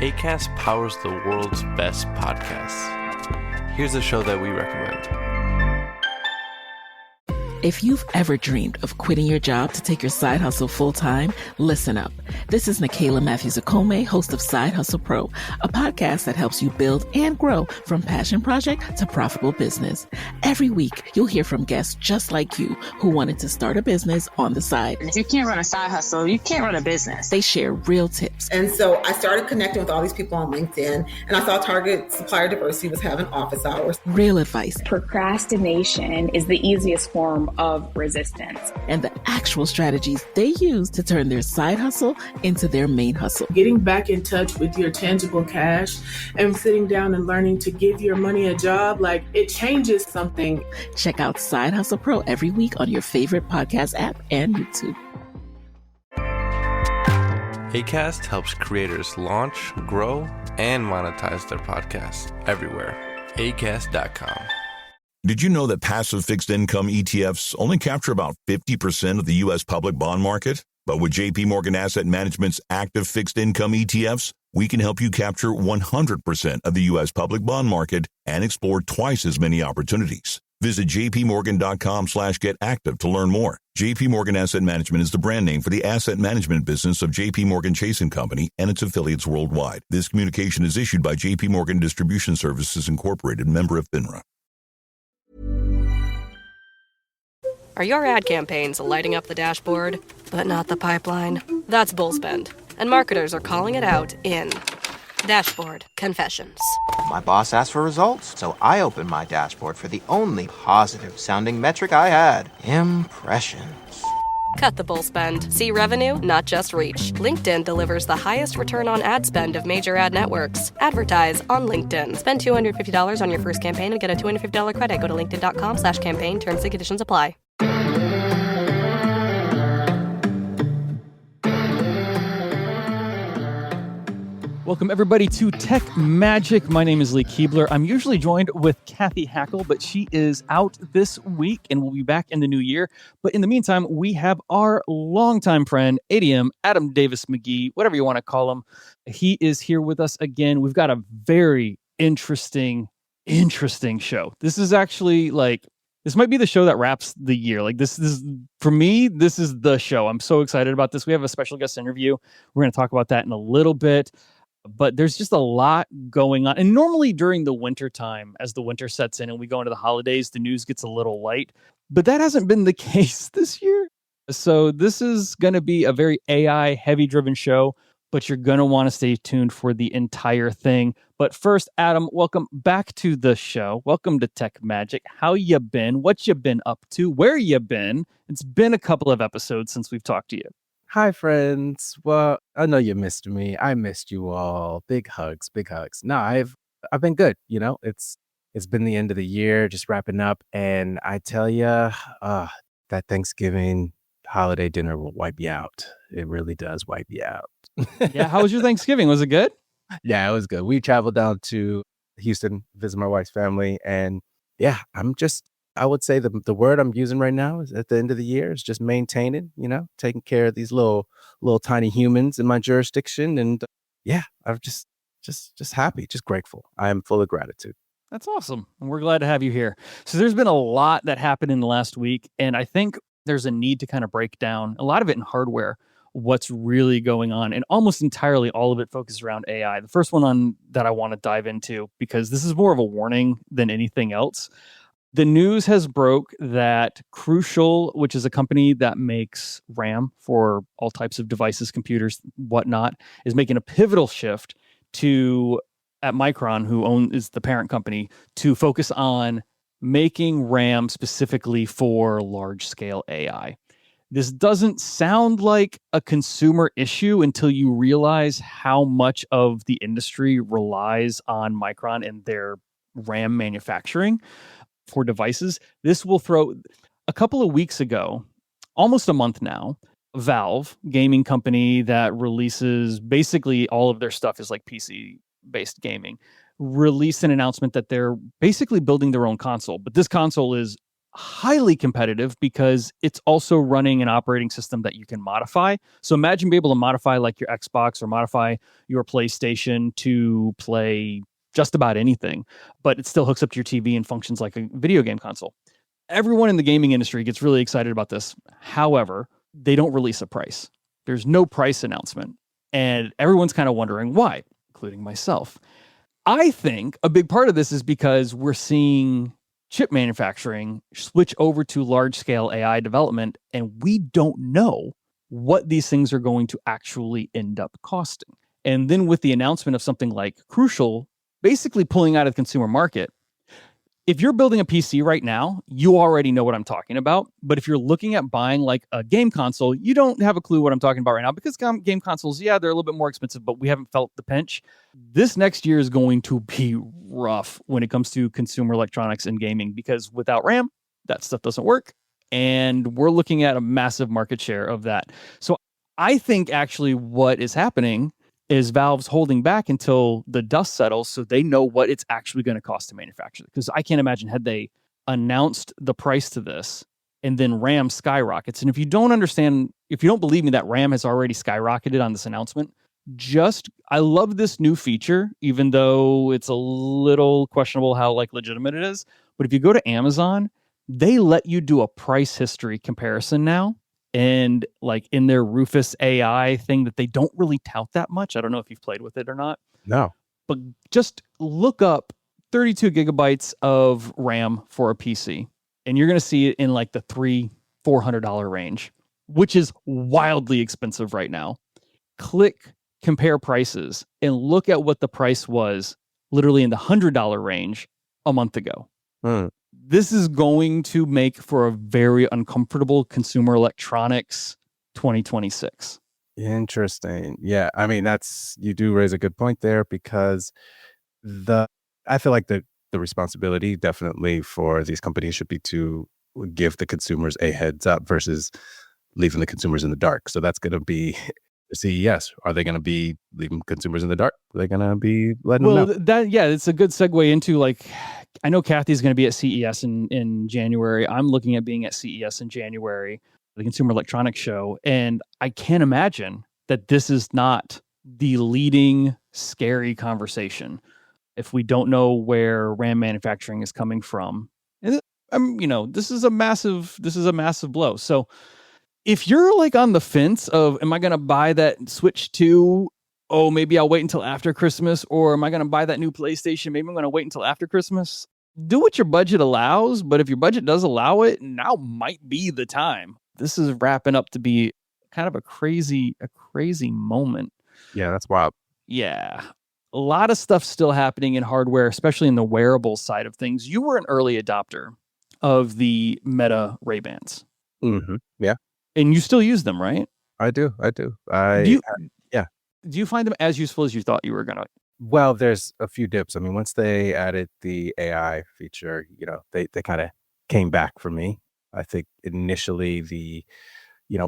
Acast powers the world's best podcasts. Here's a show that we recommend. If you've ever dreamed of quitting your job to take your side hustle full-time, listen up. This is Nicaila Matthews-Okome, host of Side Hustle Pro, a podcast that helps you build and grow from passion project to profitable business. Every week, you'll hear from guests just like you who wanted to start a business on the side. If you can't run a side hustle, you can't run a business. They share real tips. And so I started connecting with all these people on LinkedIn, and I saw Target Supplier Diversity was having office hours. Real advice. Procrastination is the easiest form of resistance. And the actual strategies they use to turn their side hustle into their main hustle. Getting back in touch with your tangible cash and sitting down and learning to give your money a job, like it changes something. Check out Side Hustle Pro every week on your favorite podcast app and YouTube. Acast helps creators launch, grow, and monetize their podcasts everywhere. Acast.com. Did you know that passive fixed income ETFs only capture about 50% of the U.S. public bond market? But with JP Morgan Asset Management's active fixed income ETFs, we can help you capture 100% of the U.S. public bond market and explore twice as many opportunities. Visit jpmorgan.com/getactive to learn more. JP Morgan Asset Management is the brand name for the asset management business of JP Morgan Chase & Company and its affiliates worldwide. This communication is issued by JP Morgan Distribution Services Incorporated, member of FINRA. Are your ad campaigns lighting up the dashboard, but not the pipeline? That's bullspend, and marketers are calling it out in Dashboard Confessions. My boss asked for results, so I opened my dashboard for the only positive-sounding metric I had, impressions. Cut the bullspend. See revenue, not just reach. LinkedIn delivers the highest return on ad spend of major ad networks. Advertise on LinkedIn. Spend $250 on your first campaign and get a $250 credit. Go to linkedin.com/campaign. Terms and conditions apply. Welcome, everybody, to Tech Magic. My name is Lee Keebler. I'm usually joined with Kathy Hackle, but she is out this week and will be back in the new year. But in the meantime, we have our longtime friend, ADM, Adam Davis McGee, whatever you want to call him. He is here with us again. We've got a very interesting show. This is actually this might be the show that wraps the year. This is, for me, this is the show. I'm so excited about this. We have a special guest interview. We're going to talk about that in a little bit. But there's just a lot going on. And normally during the winter time, as the winter sets in and we go into the holidays, the news gets a little light. But that hasn't been the case this year. So this is going to be a very AI heavy driven show, but you're going to want to stay tuned for the entire thing. But first, Adam, welcome back to the show. Welcome to Tech Magic. How you been? What you been up to? Where you been? It's been a couple of episodes since we've talked to you. Hi, friends. Well, I know you missed me. I missed you all. Big hugs, big hugs. No, I've been good. You know, it's been the end of the year, just wrapping up, and I tell you, that Thanksgiving holiday dinner will wipe you out. It really does wipe you out. Yeah, how was your Thanksgiving? Was it good? Yeah, it was good. We traveled down to Houston, visit my wife's family, and yeah, I would say the word I'm using right now is at the end of the year is just maintaining, taking care of these little tiny humans in my jurisdiction. And yeah, I'm just happy, just grateful. I am full of gratitude. That's awesome. And we're glad to have you here. So there's been a lot that happened in the last week. And I think there's a need to kind of break down a lot of it in hardware, what's really going on. And almost entirely all of it focuses around AI. The first one that I want to dive into, because this is more of a warning than anything else. The news has broke that Crucial, which is a company that makes RAM for all types of devices, computers, whatnot, is making a pivotal shift at Micron, who is the parent company, to focus on making RAM specifically for large-scale AI. This doesn't sound like a consumer issue until you realize how much of the industry relies on Micron and their RAM manufacturing for devices. This will throw a couple of weeks ago, almost a month now, Valve, gaming company that releases basically all of their stuff is like PC-based gaming, released an announcement that they're basically building their own console. But this console is highly competitive because it's also running an operating system that you can modify. So imagine being able to modify like your Xbox or modify your PlayStation to play just about anything, but it still hooks up to your TV and functions like a video game console. Everyone in the gaming industry gets really excited about this. However, they don't release a price. There's no price announcement. And everyone's kind of wondering why, including myself. I think a big part of this is because we're seeing chip manufacturing switch over to large-scale AI development, and we don't know what these things are going to actually end up costing. And then with the announcement of something like Crucial basically pulling out of the consumer market, if you're building a PC right now, you already know what I'm talking about. But if you're looking at buying like a game console, you don't have a clue what I'm talking about right now because game consoles, yeah, they're a little bit more expensive, but we haven't felt the pinch. This next year is going to be rough when it comes to consumer electronics and gaming because without RAM, that stuff doesn't work. And we're looking at a massive market share of that. So I think actually what is happening is Valve's holding back until the dust settles so they know what it's actually going to cost to manufacture. Because I can't imagine had they announced the price to this and then RAM skyrockets. And if you don't believe me that RAM has already skyrocketed on this announcement, I love this new feature, even though it's a little questionable how like legitimate it is. But if you go to Amazon, they let you do a price history comparison now. And like in their Rufus AI thing that they don't really tout that much. I don't know if you've played with it or not. No. But just look up 32 gigabytes of RAM for a PC. And you're going to see it in like the $300-$400 range, which is wildly expensive right now. Click compare prices and look at what the price was literally in the $100 range a month ago. This is going to make for a very uncomfortable consumer electronics 2026. Interesting. Yeah. I mean, you do raise a good point there because I feel like the responsibility definitely for these companies should be to give the consumers a heads up versus leaving the consumers in the dark. So that's going to be CES. Are they going to be leaving consumers in the dark? Are they going to be letting them know? It's a good segue into like, I know Kathy's going to be at CES in January. I'm looking at being at CES in January, the Consumer Electronics Show. And I can't imagine that this is not the leading scary conversation if we don't know where RAM manufacturing is coming from. And this is a massive blow. So if you're like on the fence of, am I going to buy that Switch 2? Oh, maybe I'll wait until after Christmas. Or am I going to buy that new PlayStation? Maybe I'm going to wait until after Christmas. Do what your budget allows. But if your budget does allow it, now might be the time. This is wrapping up to be kind of a crazy moment. Yeah, that's wild. Yeah. A lot of stuff still happening in hardware, especially in the wearables side of things. You were an early adopter of the Meta Ray-Bans. Mm-hmm. Yeah. And you still use them, right? I do. Yeah. Do you find them as useful as you thought you were going to? Well, there's a few dips. I mean, once they added the AI feature, they kind of came back for me. I think initially the,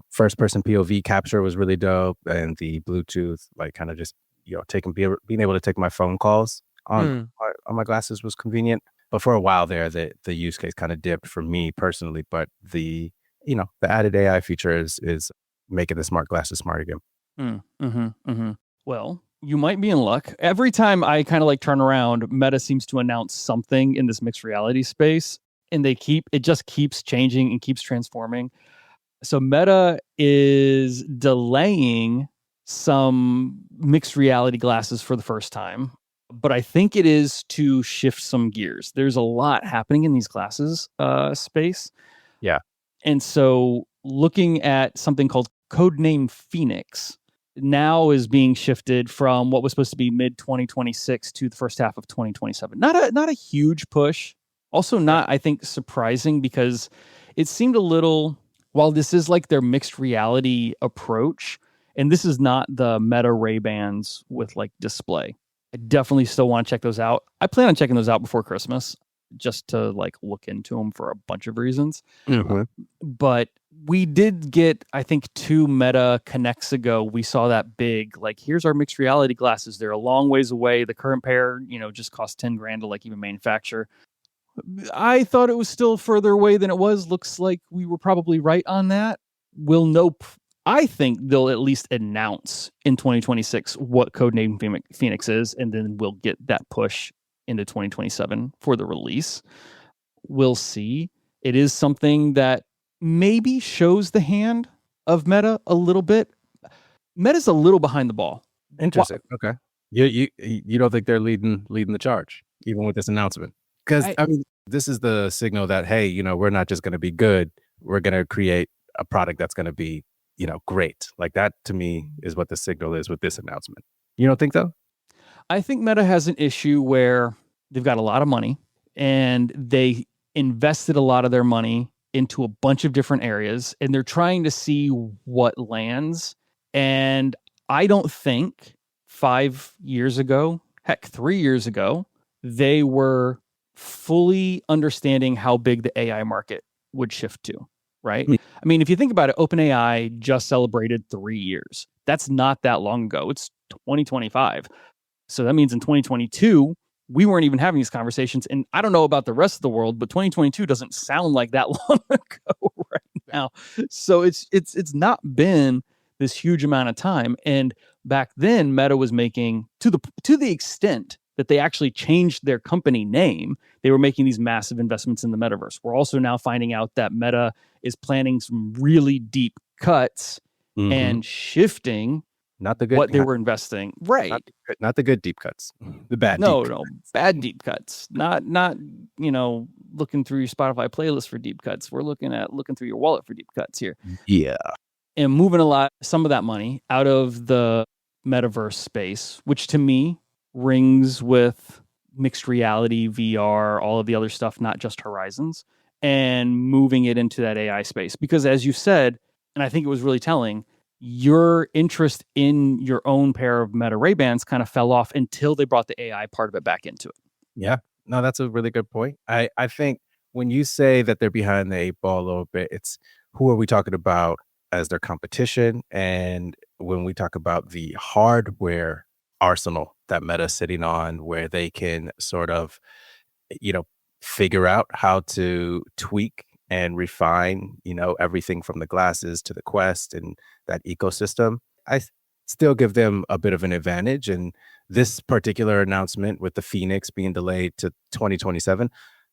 first person POV capture was really dope. And the Bluetooth, like kind of just, being able to take my phone calls on my glasses was convenient. But for a while there, the use case kind of dipped for me personally. But the added AI feature is making the smart glasses smart again. Well, you might be in luck. Every time I kind of like turn around, Meta seems to announce something in this mixed reality space, and it just keeps changing and keeps transforming. So Meta is delaying some mixed reality glasses for the first time, but I think it is to shift some gears. There's a lot happening in these glasses space. Yeah. And so looking at something called Codename Phoenix now is being shifted from what was supposed to be mid-2026 to the first half of 2027. Not a huge push. Also not, I think, surprising because it seemed a little, while this is like their mixed reality approach, and this is not the Meta Ray-Bans with like display. I definitely still want to check those out. I plan on checking those out before Christmas just to like look into them for a bunch of reasons. Mm-hmm. But we did get, I think 2 Meta Connects ago, we saw that big, like, here's our mixed reality glasses. They're a long ways away. The current pair, just cost $10,000 to like even manufacture. I thought it was still further away than it was. Looks like we were probably right on that. We'll know. I think they'll at least announce in 2026 what Codename Phoenix is, and then we'll get that push into 2027 for the release. We'll see. It is something that maybe shows the hand of Meta a little bit. Meta's a little behind the ball. Interesting. Okay. You don't think they're leading the charge even with this announcement? Because I mean, this is the signal that, hey, we're not just going to be good. We're going to create a product that's going to be, great. Like that to me is what the signal is with this announcement. You don't think so? I think Meta has an issue where they've got a lot of money and they invested a lot of their money into a bunch of different areas, and they're trying to see what lands. And I don't think 5 years ago, heck, 3 years ago, they were fully understanding how big the AI market would shift to, right? I mean, if you think about it, OpenAI just celebrated 3 years. That's not that long ago. It's 2025. So that means in 2022, we weren't even having these conversations. And I don't know about the rest of the world, but 2022 doesn't sound like that long ago right now. So it's not been this huge amount of time. And back then, Meta was making, to the extent that they actually changed their company name, they were making these massive investments in the metaverse. We're also now finding out that Meta is planning some really deep cuts and shifting not the good what they were investing. Right. Not the good deep cuts. The bad deep cuts. Bad deep cuts. Not looking through your Spotify playlist for deep cuts. We're looking through your wallet for deep cuts here. Yeah. And moving some of that money out of the metaverse space, which to me rings with mixed reality, VR, all of the other stuff, not just Horizons, and moving it into that AI space. Because as you said, and I think it was really telling, your interest in your own pair of Meta Ray-Bans kind of fell off until they brought the AI part of it back into it. Yeah, no, that's a really good point. I think when you say that they're behind the eight ball a little bit, it's who are we talking about as their competition? And when we talk about the hardware arsenal that Meta's sitting on, where they can sort of, figure out how to tweak and refine, everything from the glasses to the Quest and that ecosystem, I still give them a bit of an advantage. And this particular announcement with the Phoenix being delayed to 2027,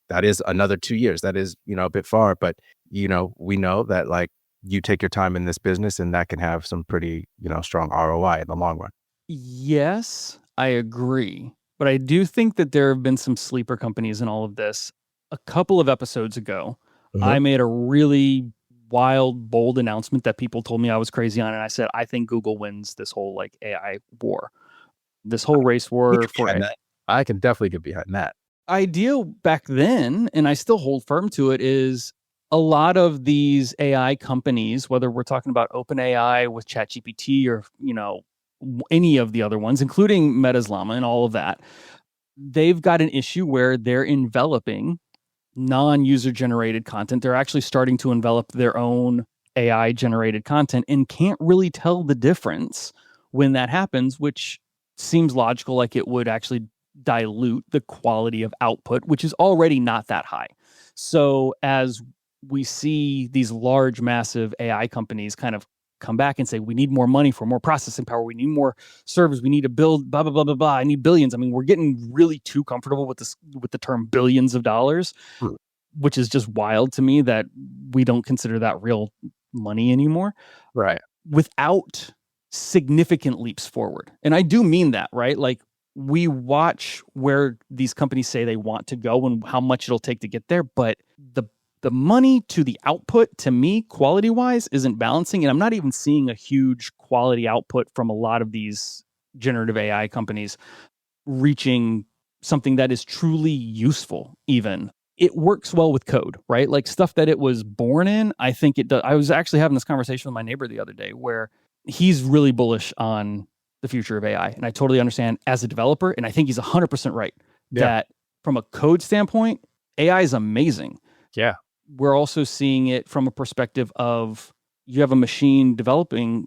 that is another 2 years. That is, a bit far, but, we know that like you take your time in this business and that can have some pretty, strong ROI in the long run. Yes, I agree. But I do think that there have been some sleeper companies in all of this. A couple of episodes ago, I made a really wild, bold announcement that people told me I was crazy on. And I said, I think Google wins this whole like AI war, this whole race war for AI. I can definitely get behind that. Idea back then, and I still hold firm to it, is a lot of these AI companies, whether we're talking about OpenAI with ChatGPT or, any of the other ones, including Meta's Llama and all of that, they've got an issue where they're enveloping non-user generated content. They're actually starting to envelop their own AI generated content and can't really tell the difference when that happens, which seems logical, like it would actually dilute the quality of output, which is already not that high. So as we see these large, massive AI companies kind of come back and say, we need more money for more processing power, we need more servers, we need to build blah, blah, blah, blah, blah. I need billions. I mean, we're getting really too comfortable with this, with the term billions of dollars, which is just wild to me that we don't consider that real money anymore. Right. Without significant leaps forward. And I do mean that, right? Like we watch where these companies say they want to go and how much it'll take to get there, but the money to the output, to me, quality-wise, isn't balancing. And I'm not even seeing a huge quality output from a lot of these generative AI companies reaching something that is truly useful even. It works well with code, right? Like stuff that it was born in, I think it does. I was actually having this conversation with my neighbor the other day where he's really bullish on the future of AI. And I totally understand as a developer, and I think he's 100% right, that from a code standpoint, AI is amazing. Yeah. We're also seeing it from a perspective of you have a machine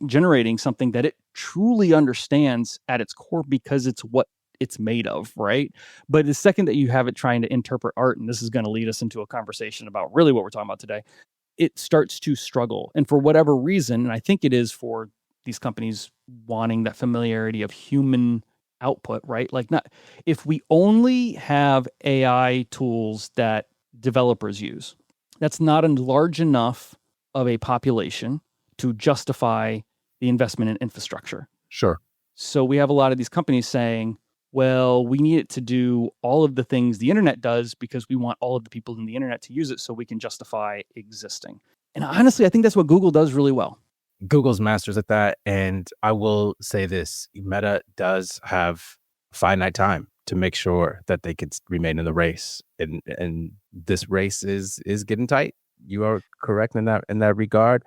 generating something that it truly understands at its core because it's what it's made of, right? But the second that you have it trying to interpret art, and this is going to lead us into a conversation about really what we're talking about today, it starts to struggle. And for whatever reason, and I think it is for these companies wanting that familiarity of human output, right? Like, not if we only have AI tools that developers use, that's not a large enough of a population to justify the investment in infrastructure. Sure. So we have a lot of these companies saying, well, we need it to do all of the things the internet does because we want all of the people in the internet to use it so we can justify existing. And honestly, I think that's what Google does really well. Google's masters at that. And I will say this, Meta does have finite time to make sure that they could remain in the race. And this race is getting tight. You are correct in that regard.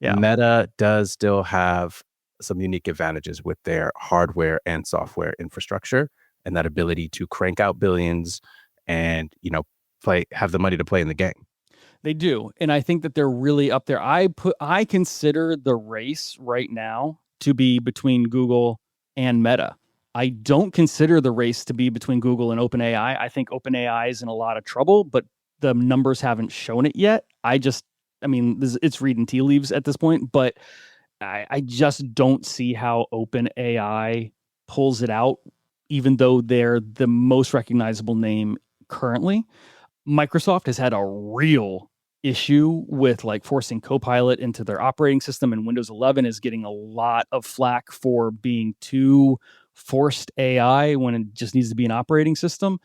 Yeah. Meta does still have some unique advantages with their hardware and software infrastructure and that ability to crank out billions and, have the money to play in the game. They do. And I think that they're really up there. I consider the race right now to be between Google and Meta. I don't consider the race to be between Google and OpenAI. I think OpenAI is in a lot of trouble, but the numbers haven't shown it yet. It's reading tea leaves at this point, but I just don't see how OpenAI pulls it out, even though they're the most recognizable name currently. Microsoft has had a real issue with like forcing Copilot into their operating system, and Windows 11 is getting a lot of flack for being too forced AI when it just needs to be an operating system.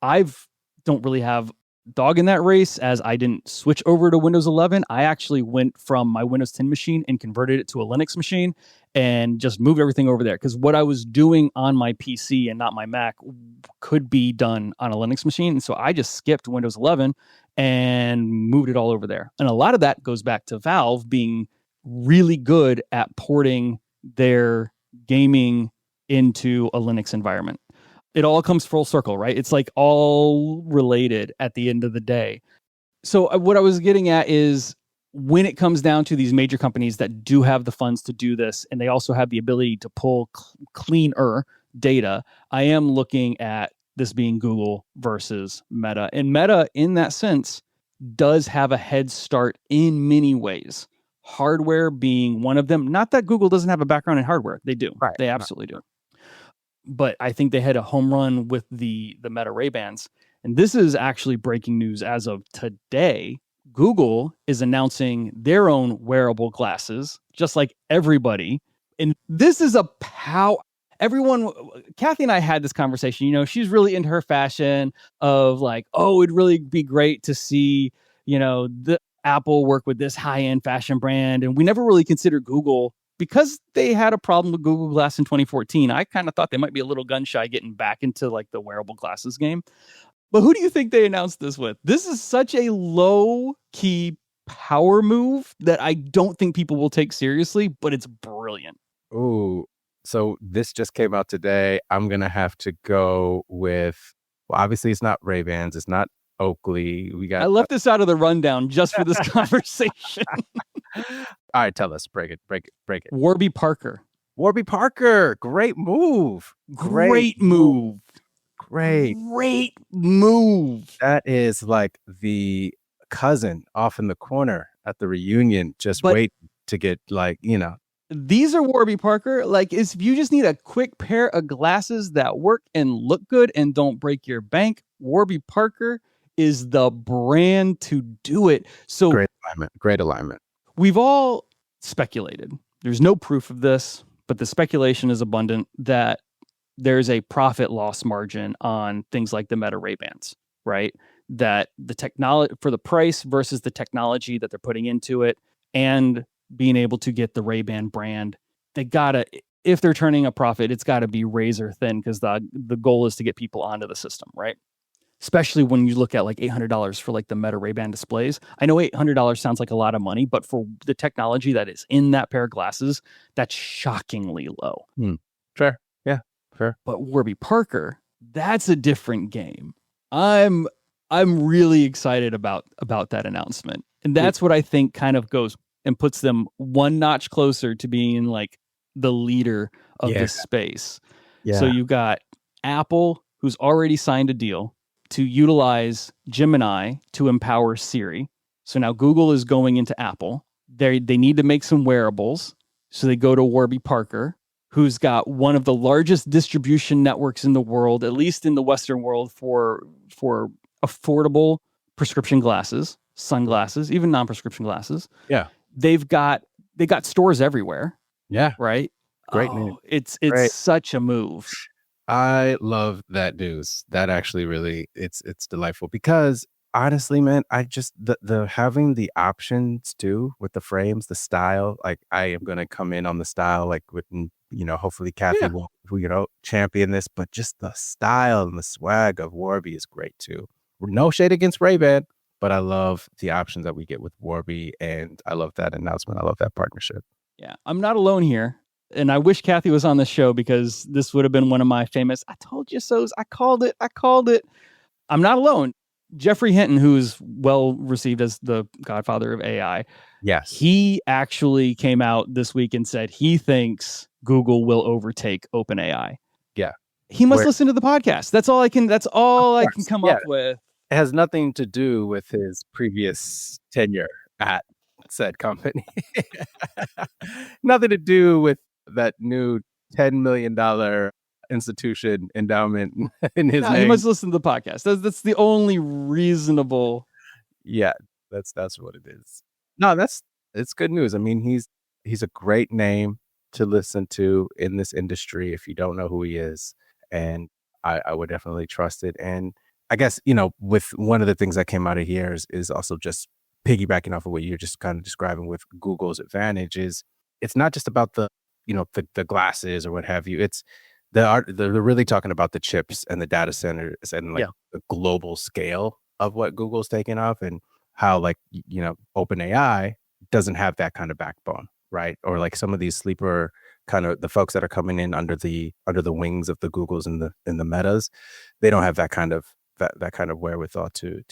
Don't really have dog in that race, as I didn't switch over to Windows 11. I actually went from my Windows 10 machine and converted it to a Linux machine and just moved everything over there, because what I was doing on my PC and not my Mac could be done on a Linux machine. And so I just skipped Windows 11 and moved it all over there. And a lot of that goes back to Valve being really good at porting their gaming into a Linux environment. It all comes full circle, right? It's like all related at the end of the day. So what I was getting at is, when it comes down to these major companies that do have the funds to do this, and they also have the ability to pull cleaner data, I am looking at this being Google versus Meta. And Meta, in that sense, does have a head start in many ways. Hardware being one of them. Not that Google doesn't have a background in hardware. They do. Right. They absolutely do. But I think they had a home run with the Meta Ray-Bans. And this is actually breaking news as of today. Google is announcing their own wearable glasses, just like everybody. And this is Kathy and I had this conversation. She's really into her fashion of like, oh, it'd really be great to see, the Apple work with this high-end fashion brand. And we never really considered Google, because they had a problem with Google Glass in 2014. I kind of thought they might be a little gun shy getting back into like the wearable glasses game. But who do you think they announced this with? This is such a low-key power move that I don't think people will take seriously, but it's brilliant. Ooh, so this just came out today. I'm going to have to go with, well, obviously it's not Ray-Bans. It's not Oakley. I left this out of the rundown just for this conversation. All right, tell us. Break it. Warby Parker. Warby Parker. Great move. Great move. Great move. That is like the cousin off in the corner at the reunion, wait to get These are Warby Parker. Like, if you just need a quick pair of glasses that work and look good and don't break your bank, Warby Parker is the brand to do it. So Great alignment. We've all speculated. There's no proof of this, but the speculation is abundant that there's a profit loss margin on things like the Meta Ray-Bans, right? That the technology for the price versus the technology that they're putting into it, and being able to get the Ray-Ban brand, if they're turning a profit, it's got to be razor thin, because the goal is to get people onto the system, right? Especially when you look at like $800 for like the Meta Ray-Ban displays. I know $800 sounds like a lot of money, but for the technology that is in that pair of glasses, that's shockingly low. Fair. Yeah, fair. But Warby Parker, that's a different game. I'm really excited about that announcement. And that's what I think kind of goes and puts them one notch closer to being like the leader of this space. Yeah. So you got Apple, who's already signed a deal to utilize Gemini to empower Siri. So now Google is going into Apple. They need to make some wearables. So they go to Warby Parker, who's got one of the largest distribution networks in the world, at least in the Western world, for affordable prescription glasses, sunglasses, even non-prescription glasses. Yeah. They got stores everywhere. Yeah. Right? Great name. It's Great. such a move. I love that news. That actually really it's delightful because honestly, man, I just the having the options too with the frames, the style, like I am gonna come in on the style, like with hopefully Kathy will champion this, but just the style and the swag of Warby is great too. No shade against Ray-Ban, but I love the options that we get with Warby, and I love that announcement. I love that partnership. Yeah, I'm not alone here. And I wish Kathy was on the show because this would have been one of my famous, I told you so's, I called it. I'm not alone. Jeffrey Hinton, who's well received as the godfather of AI. Yes. He actually came out this week and said he thinks Google will overtake OpenAI. Yeah. He must listen to the podcast. That's all I can come up with. It has nothing to do with his previous tenure at said company. Nothing to do with that new $10 million institution endowment in his name. He must listen to the podcast. That's the only reasonable. Yeah, that's what it is. No, it's good news. I mean, he's a great name to listen to in this industry if you don't know who he is. And I would definitely trust it. And I guess, with one of the things that came out of here is also just piggybacking off of what you're just kind of describing with Google's advantage is it's not just about the glasses or what have you. It's they're really talking about the chips and the data centers and the global scale of what Google's taking off and how OpenAI doesn't have that kind of backbone, right? Or like some of these sleeper kind of the folks that are coming in under the wings of the Googles and the Metas, they don't have that kind of wherewithal to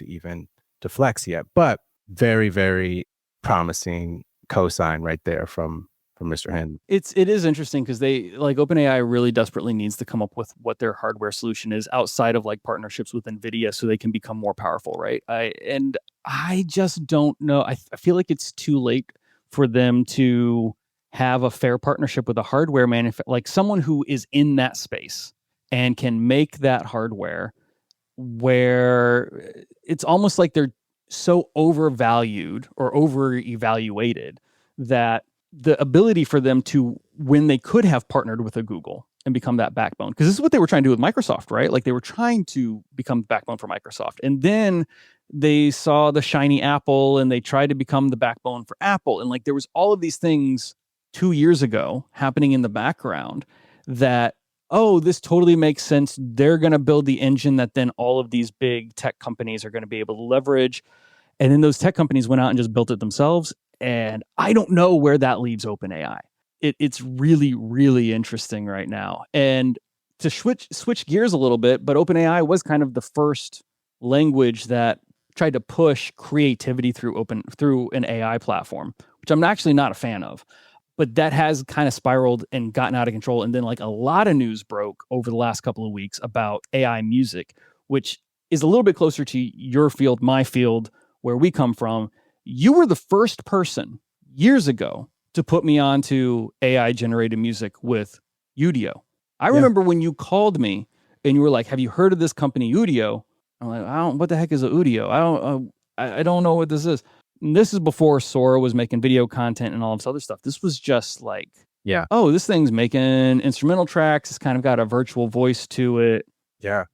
flex yet. But very, very promising cosign right there from Mr. Hinton. It is interesting because they OpenAI really desperately needs to come up with what their hardware solution is outside of partnerships with NVIDIA so they can become more powerful, right? I just don't know. I feel like it's too late for them to have a fair partnership with a hardware manufacturer, like someone who is in that space and can make that hardware where it's almost like they're so overvalued or over-evaluated that the ability for them to, when they could have partnered with a Google and become that backbone, because this is what they were trying to do with Microsoft, right? Like they were trying to become the backbone for Microsoft. And then they saw the shiny Apple and they tried to become the backbone for Apple. And there was all of these things 2 years ago happening in the background that, oh, this totally makes sense. They're going to build the engine that then all of these big tech companies are going to be able to leverage. And then those tech companies went out and just built it themselves. And I don't know where that leaves OpenAI. It's really, really interesting right now. And to switch gears a little bit, but OpenAI was kind of the first language that tried to push creativity through an AI platform, which I'm actually not a fan of. But that has kind of spiraled and gotten out of control. And then a lot of news broke over the last couple of weeks about AI music, which is a little bit closer to your field, my field, where we come from. You were the first person years ago to put me onto AI generated music with Udio. I remember when you called me and you were like, have you heard of this company Udio? I'm like, what the heck is a Udio? I don't know what this is. And this is before Sora was making video content and all this other stuff. This was just oh, this thing's making instrumental tracks. It's kind of got a virtual voice to it. Yeah.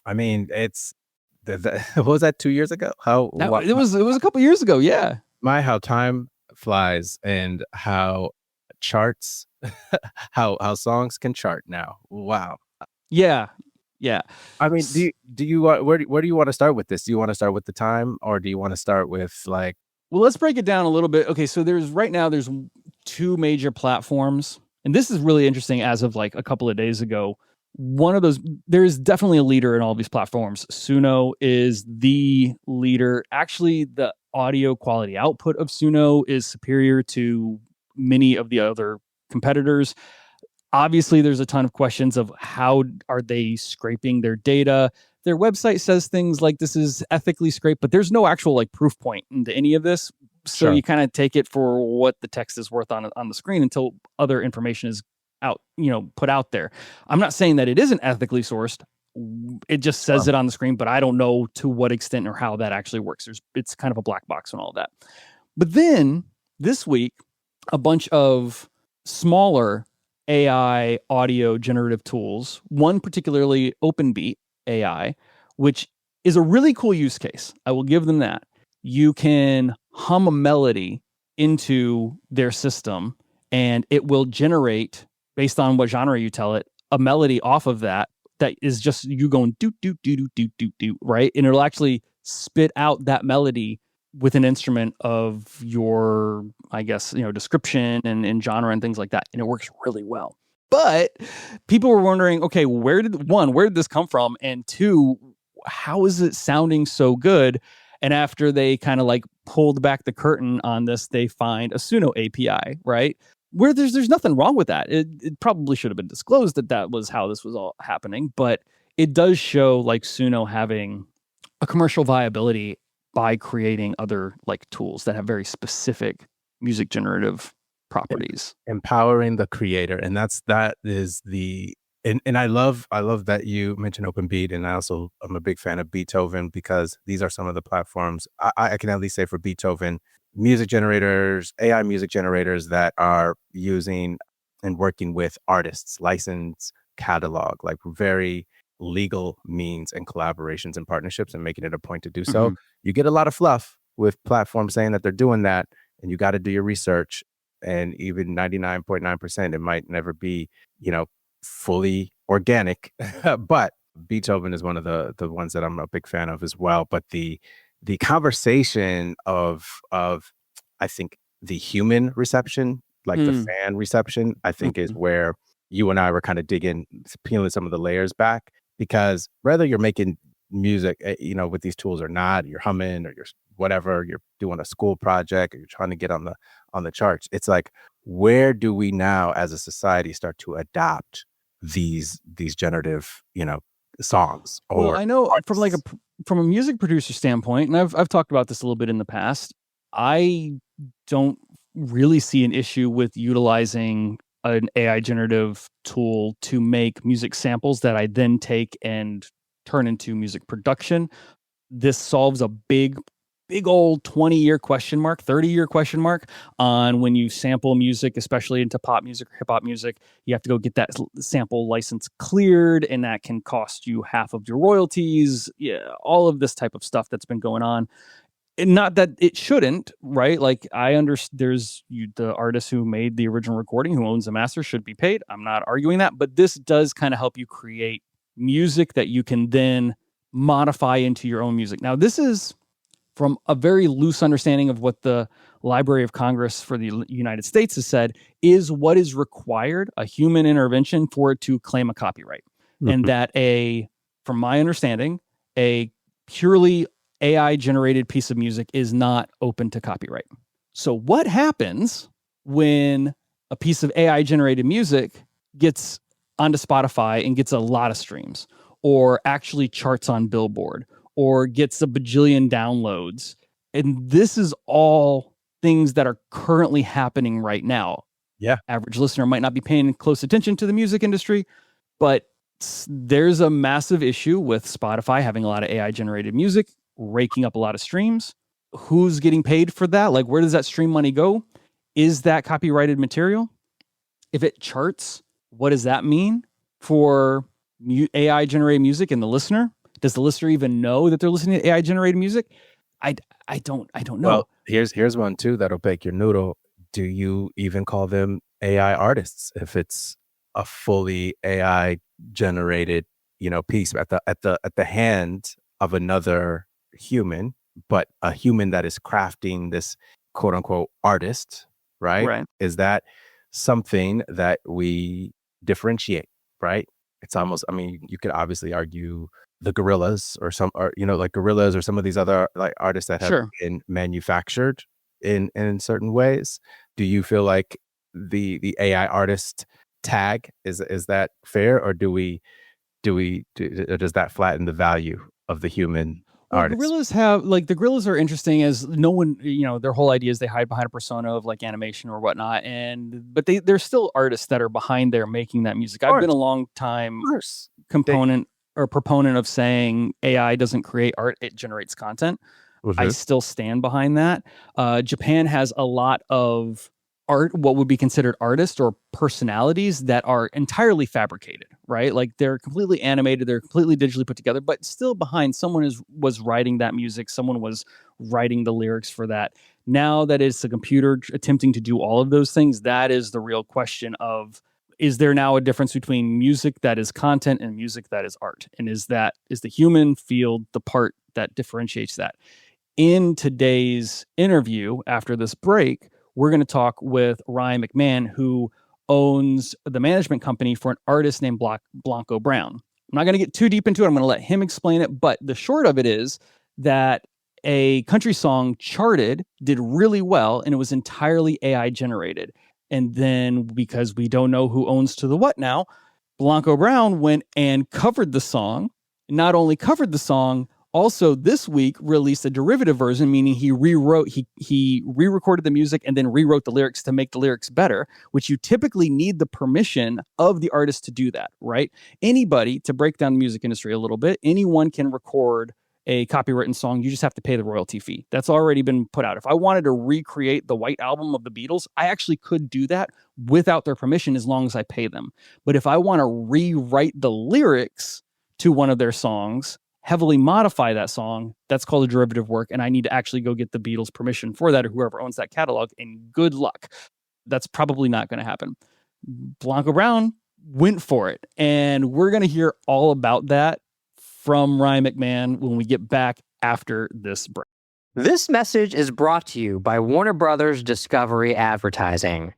I mean, it's what was that 2 years ago? It was a couple years ago. Yeah. How time flies and how charts, how songs can chart now. Wow. Yeah. I mean, do you where do you want to start with this? Do you want to start with the time, or do you want to start with Well, let's break it down a little bit. Okay, so there's two major platforms, and this is really interesting. As of a couple of days ago, one of those, there is definitely a leader in all these platforms. Suno is the leader. Actually, the audio quality output of Suno is superior to many of the other competitors. Obviously, there's a ton of questions of how are they scraping their data. Their website says things like this is ethically scraped, but there's no actual like proof point into any of this. So Sure. you kind of take it for what the text is worth on the screen until other information is out, put out there. I'm not saying that it isn't ethically sourced. It just says it on the screen, but I don't know to what extent or how that actually works. It's kind of a black box and all that. But then this week, a bunch of smaller AI audio generative tools, one particularly OpenBeat AI, which is a really cool use case. I will give them that. You can hum a melody into their system and it will generate, based on what genre you tell it, a melody off of that is just you going doot, doot, doot, doot, doot, doot, doot, right? And it'll actually spit out that melody with an instrument of your, I guess, description and genre and things like that. And it works really well. But people were wondering, okay, where did this come from? And two, how is it sounding so good? And after they kind of like pulled back the curtain on this, they find a Suno API, right? Where there's nothing wrong with that. It probably should have been disclosed that was how this was all happening. But it does show like Suno having a commercial viability by creating other like tools that have very specific music generative properties, empowering the creator. And that is the and I love that you mentioned OpenBeat, and I'm a big fan of Beethoven, because these are some of the platforms I can at least say for Beethoven, music generators, AI music generators that are using and working with artists, license, catalog, like very legal means and collaborations and partnerships, and making it a point to do so. Mm-hmm. You get a lot of fluff with platforms saying that they're doing that, and you got to do your research. And even 99.9%, it might never be, fully organic. But Beethoven is one of the ones that I'm a big fan of as well. But the conversation of I think the human reception, like the fan reception, I think is where you and I were kind of peeling some of the layers back. Because whether you're making music, with these tools or not, you're humming or you're whatever, you're doing a school project or you're trying to get on the charts. It's like, where do we now as a society start to adopt these generative, songs? Well, I know from a music producer standpoint, and I've talked about this a little bit in the past, I don't really see an issue with utilizing an AI generative tool to make music samples that I then take and turn into music production. This solves a big old 20-year question mark, 30-year question mark on when you sample music, especially into pop music or hip hop music. You have to go get that sample license cleared, and that can cost you half of your royalties. Yeah, all of this type of stuff that's been going on. And not that it shouldn't, right? Like I understand the artist who made the original recording, who owns the master, should be paid. I'm not arguing that, but this does kind of help you create music that you can then modify into your own music. Now, this is from a very loose understanding of what the Library of Congress for the United States has said is what is required, a human intervention for it to claim a copyright. Mm-hmm. And that from my understanding, a purely AI generated piece of music is not open to copyright. So what happens when a piece of AI generated music gets onto Spotify and gets a lot of streams, or actually charts on Billboard, or gets a bajillion downloads? And this is all things that are currently happening right now. Yeah. Average listener might not be paying close attention to the music industry, but there's a massive issue with Spotify having a lot of AI generated music, raking up a lot of streams. Who's getting paid for that? Like, where does that stream money go? Is that copyrighted material? If it charts, what does that mean for AI generated music and the listener? Does the listener even know that they're listening to AI generated music? I don't know. Well, here's one too that'll bake your noodle. Do you even call them AI artists if it's a fully AI generated, piece at the hand of another human, but a human that is crafting this quote unquote artist, right? Right. Is that something that we differentiate, right? It's almost, you could obviously argue the Gorillas or like Gorillas or some of these other like artists that have been manufactured in certain ways. Do you feel like the AI artist tag. Is that fair, or does that flatten the value of the human artist? The gorillas are interesting as no one, their whole idea is they hide behind a persona of like animation or whatnot. But they're still artists that are behind there making that music. I've been a long time proponent of saying AI doesn't create art, it generates content. I still stand behind that. Japan has a lot of art, what would be considered artists or personalities that are entirely fabricated, right? Like they're completely animated, they're completely digitally put together, but still behind someone was writing that music, someone was writing the lyrics for that. Now that it's a computer attempting to do all of those things, that is the real question of, is there now a difference between music that is content and music that is art? And is the human field the part that differentiates that? In today's interview, after this break, we're going to talk with Ryan McMahan, who owns the management company for an artist named Blanco Brown. I'm not going to get too deep into it. I'm going to let him explain it. But the short of it is that a country song charted, did really well, and it was entirely AI generated. And then because we don't know who owns to the what now, Blanco Brown went and covered the song. Not only covered the song, also this week released a derivative version, meaning he re-recorded the music and then rewrote the lyrics to make the lyrics better, which you typically need the permission of the artist to do that, right? Anybody, to break down the music industry a little bit, anyone can record a copywritten song. You just have to pay the royalty fee. That's already been put out. If I wanted to recreate the White Album of the Beatles, I actually could do that without their permission as long as I pay them. But if I want to rewrite the lyrics to one of their songs, heavily modify that song, that's called a derivative work, and I need to actually go get the Beatles' permission for that, or whoever owns that catalog, and good luck. That's probably not going to happen. Blanco Brown went for it, and we're going to hear all about that from Ryan McMahan when we get back after this break. This message is brought to you by Warner Brothers Discovery Advertising.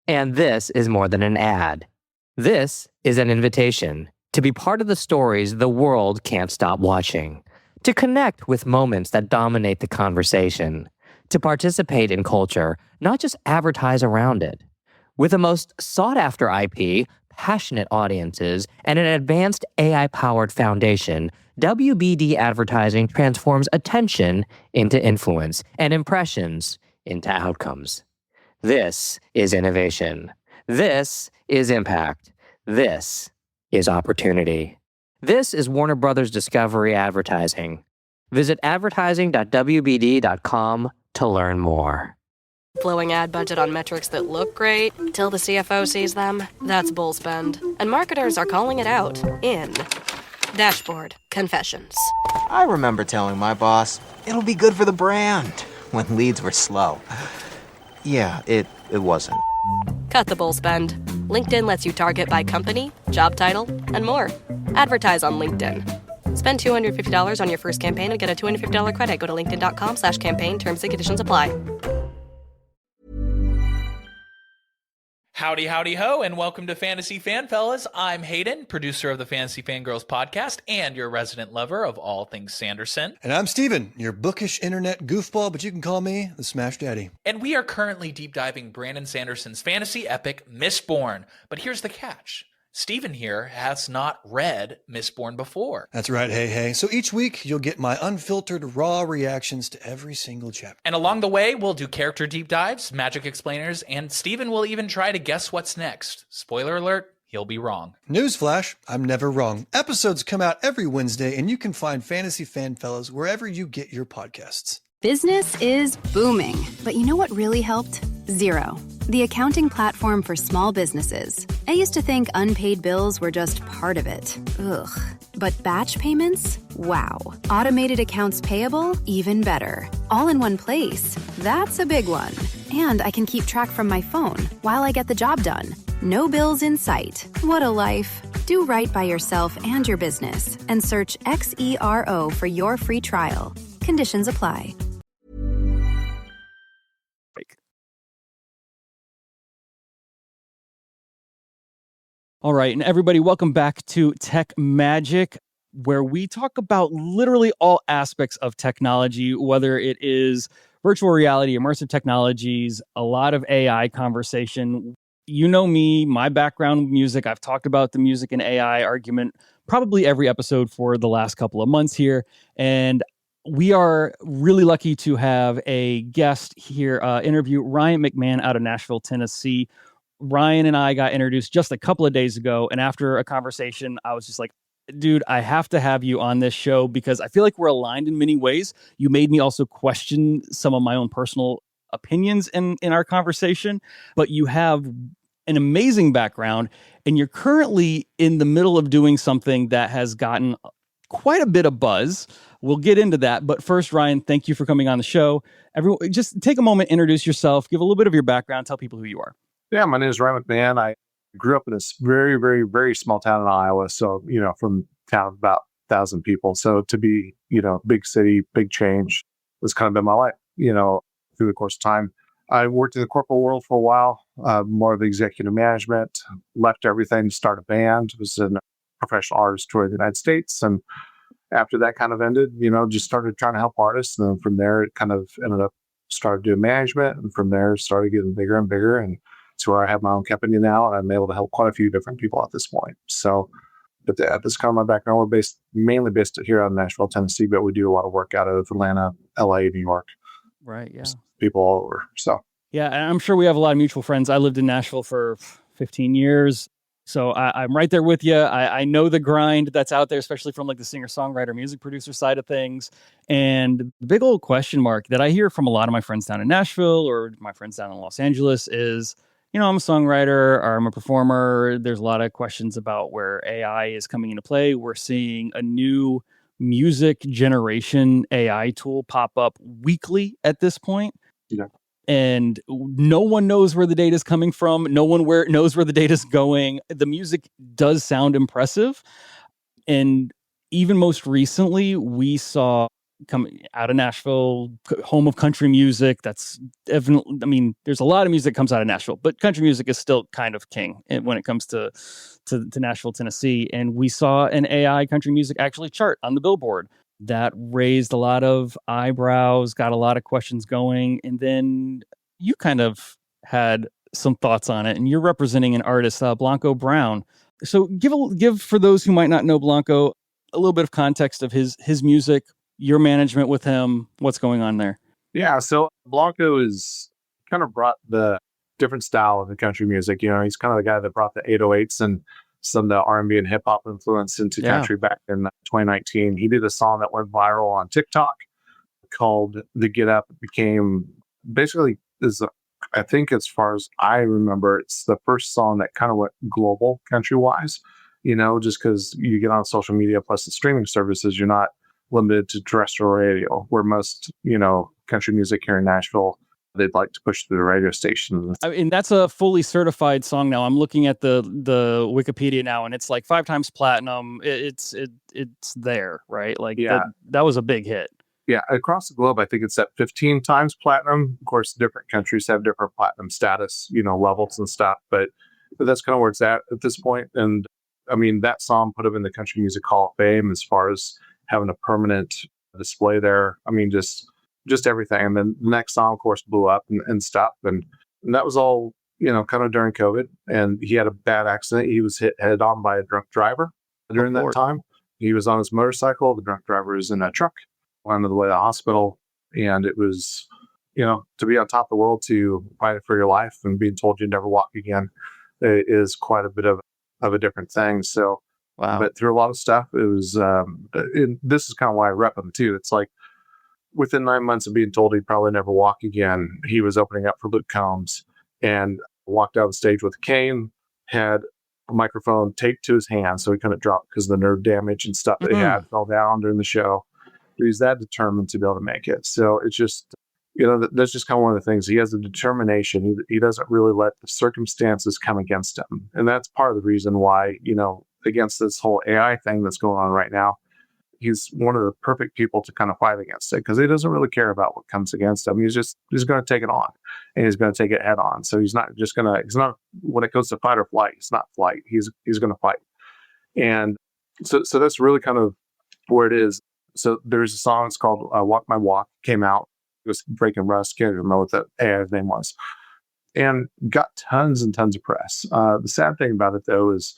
And this is more than an ad. This is an invitation to be part of the stories the world can't stop watching, to connect with moments that dominate the conversation, to participate in culture, not just advertise around it. With the most sought-after IP, passionate audiences, and an advanced AI-powered foundation, WBD Advertising transforms attention into influence and impressions into outcomes. This is innovation. This is impact. This is opportunity. This is Warner Brothers Discovery Advertising. Visit advertising.wbd.com to learn more. Blowing ad budget on metrics that look great till the CFO sees them? That's bull spend. And marketers are calling it out in Dashboard Confessions. I remember telling my boss, it'll be good for the brand, when leads were slow. Yeah, it wasn't. Cut the bull spend. LinkedIn lets you target by company, job title, and more. Advertise on LinkedIn. Spend $250 on your first campaign and get a $250 credit. Go to linkedin.com/campaign. Terms and conditions apply. Howdy, howdy, ho, and welcome to Fantasy Fan Fellas. I'm Hayden, producer of the Fantasy Fangirls podcast and your resident lover of all things Sanderson. And I'm Steven, your bookish internet goofball, but you can call me the Smash Daddy. And we are currently deep diving Brandon Sanderson's fantasy epic, Mistborn. But here's the catch. Steven here has not read Mistborn before. That's right, hey. So each week, you'll get my unfiltered, raw reactions to every single chapter. And along the way, we'll do character deep dives, magic explainers, and Steven will even try to guess what's next. Spoiler alert, he'll be wrong. Newsflash, I'm never wrong. Episodes come out every Wednesday, and you can find Fantasy Fan Fellas wherever you get your podcasts. Business is booming, but you know what really helped? Xero, the accounting platform for small businesses. I used to think unpaid bills were just part of it. Ugh. But batch payments? Wow. Automated accounts payable? Even better. All in one place. That's a big one. And I can keep track from my phone while I get the job done. No bills in sight. What a life. Do right by yourself and your business and search Xero for your free trial. Conditions apply. All right, and everybody, welcome back to Tech Magic, where we talk about literally all aspects of technology, whether it is virtual reality, immersive technologies, a lot of AI conversation. You know me, my background with music. I've talked about the music and AI argument probably every episode for the last couple of months here. And we are really lucky to have a guest here, interview Ryan McMahan out of Nashville, Tennessee. Ryan and I got introduced just a couple of days ago. And after a conversation, I was just like, dude, I have to have you on this show because I feel like we're aligned in many ways. You made me also question some of my own personal opinions in our conversation, but you have an amazing background and you're currently in the middle of doing something that has gotten quite a bit of buzz. We'll get into that. But first, Ryan, thank you for coming on the show. Everyone, just take a moment, introduce yourself, give a little bit of your background, tell people who you are. Yeah, my name is Ryan McMahan. I grew up in this very, very, very small town in Iowa. So, from town of about 1,000 people. So to be, big city, big change was kind of been my life, through the course of time. I worked in the corporate world for a while, more of executive management, left everything to start a band, was a professional artist tour of the United States. And after that kind of ended, just started trying to help artists. And then from there, it kind of ended up started doing management. And from there, started getting bigger and bigger. And it's where I have my own company now. And I'm able to help quite a few different people at this point. So, but that's kind of my background. We're mainly based here out of Nashville, Tennessee, but we do a lot of work out of Atlanta, LA, New York. Right. Yeah. People all over. So, yeah, and I'm sure we have a lot of mutual friends. I lived in Nashville for 15 years. So I'm right there with you. I know the grind that's out there, especially from like the singer-songwriter, music producer side of things. And the big old question mark that I hear from a lot of my friends down in Nashville or my friends down in Los Angeles is, I'm a songwriter or I'm a performer. There's a lot of questions about where AI is coming into play. We're seeing a new music generation AI tool pop up weekly at this point. Yeah. And no one knows where the data is coming from. No one knows where the data is going. The music does sound impressive. And even most recently, we saw coming out of Nashville, home of country music. That's definitely, there's a lot of music that comes out of Nashville, but country music is still kind of king when it comes to Nashville, Tennessee. And we saw an AI country music actually chart on the Billboard. That raised a lot of eyebrows, got a lot of questions going. And then you kind of had some thoughts on it, and you're representing an artist, Blanco Brown. So give for those who might not know Blanco a little bit of context of his music, your management with him, what's going on there. Yeah, so Blanco is kind of brought the different style of the country music. He's kind of the guy that brought the 808s and some of the R&B and hip hop influence into country back in 2019. He did a song that went viral on TikTok called "The Get Up." It became basically I think as far as I remember, it's the first song that kind of went global country wise. Just because you get on social media plus the streaming services, you're not limited to terrestrial radio, where most country music here in Nashville, they'd like to push through the radio station. And that's a fully certified song now. I'm looking at the Wikipedia now, and it's like 5 times platinum. It's there, right? Like that was a big hit. Yeah, across the globe, I think it's at 15 times platinum. Of course, different countries have different platinum status, levels and stuff. But that's kind of where it's at this point. And that song put him in the Country Music Hall of Fame as far as having a permanent display there. Just everything. And then the next song, of course, blew up and stuff. And that was all, kind of during COVID. And he had a bad accident. He was hit head on by a drunk driver during that time. He was on his motorcycle. The drunk driver was in a truck on the way to the hospital. And it was, to be on top of the world, to fight for your life and being told you'd never walk again is quite a bit of a different thing. So, wow. But through a lot of stuff, it was, this is kind of why I rep him too. It's like, within 9 months of being told he'd probably never walk again, he was opening up for Luke Combs and walked out on stage with a cane, had a microphone taped to his hand so he couldn't drop because of the nerve damage and stuff that he had, fell down during the show. He was that determined to be able to make it. So it's just, that's just kind of one of the things. He has a determination. He doesn't really let the circumstances come against him. And that's part of the reason why, against this whole AI thing that's going on right now, he's one of the perfect people to kind of fight against it because he doesn't really care about what comes against him. He's going to take it on, and he's going to take it head on. So he's not when it goes to fight or flight, it's not flight. He's going to fight. And so that's really kind of where it is. So there's a song, it's called Walk My Walk, came out. It was Breaking Rust. Can't remember what the AI's name was. and got tons and tons of press. The sad thing about it, though, is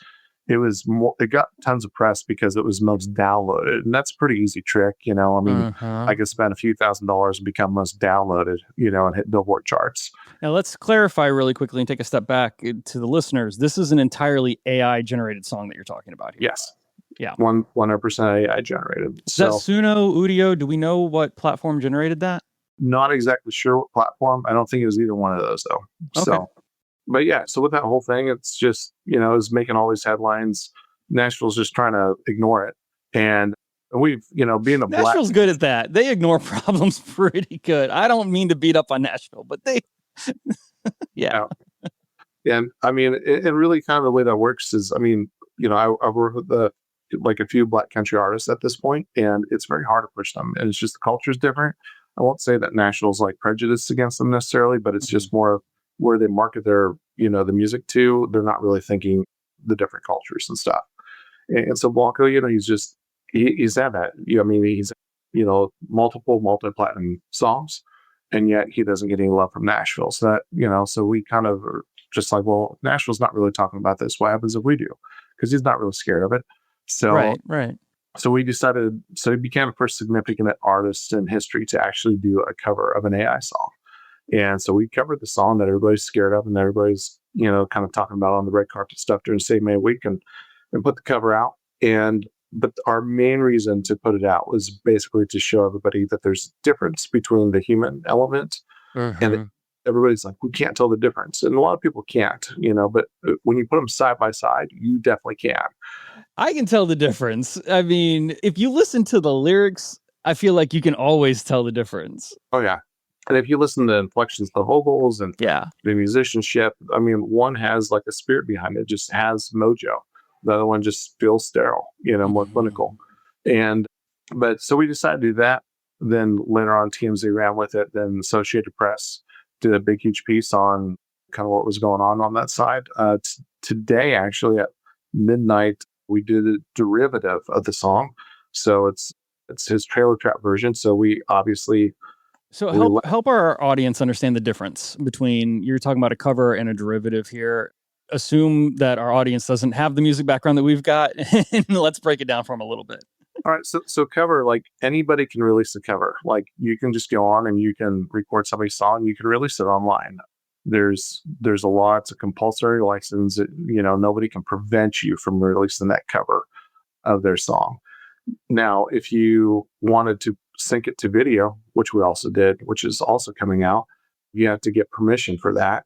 it got tons of press because it was most downloaded, and that's a pretty easy trick. I mean, I could spend a few $1,000s and become most downloaded, and hit Billboard charts. Now, let's clarify really quickly and take a step back to the listeners. This is an entirely AI-generated song that you're talking about here. Yes. Yeah. 100% AI generated. Is that Suno, Udio? Do we know what platform generated that? Not exactly sure what platform. I don't think it was either one of those, though. Okay. So, but yeah, so with that whole thing, it's just, it's making all these headlines. Nashville's just trying to ignore it. And we've, being a Nashville's good at that. They ignore problems pretty good. I don't mean to beat up on Nashville, but they, yeah. And I mean, and really kind of the way that works is, I mean, I work with a few Black country artists at this point, and it's very hard to push them. And it's just the culture is different. I won't say that Nashville's like prejudiced against them necessarily, but it's just more of where they market their, the music to. They're not really thinking the different cultures and stuff. And so Blanco, he's had that. I mean, he's, multiple multi-platinum songs, and yet he doesn't get any love from Nashville. So that, so we kind of are just like, well, Nashville's not really talking about this. What happens if we do? Because he's not really scared of it. So, right. So we decided, so he became the first significant artist in history to actually do a cover of an AI song. And so we covered the song that everybody's scared of and everybody's, kind of talking about on the red carpet stuff during Save May Week, and put the cover out. But our main reason to put it out was basically to show everybody that there's difference between the human element and everybody's like, we can't tell the difference. And a lot of people can't, but when you put them side by side, you definitely can. I can tell the difference. I mean, if you listen to the lyrics, I feel like you can always tell the difference. Oh, yeah. And if you listen to the inflections, the vocals, and the musicianship, I mean, one has like a spirit behind it, just has mojo. The other one just feels sterile, more clinical. But so we decided to do that. Then later on, TMZ ran with it. Then Associated Press did a big, huge piece on kind of what was going on that side. Today, actually, at midnight, we did a derivative of the song. So it's his trailer trap version. So we obviously... So help our audience understand the difference between, you're talking about a cover and a derivative here. Assume that our audience doesn't have the music background that we've got, and let's break it down for them a little bit. All right, so cover, like anybody can release a cover. Like you can just go on and you can record somebody's song, you can release it online. There's a law, it's a compulsory license. Nobody can prevent you from releasing that cover of their song. Now, if you wanted to sync it to video, which we also did, which is also coming out, you have to get permission for that.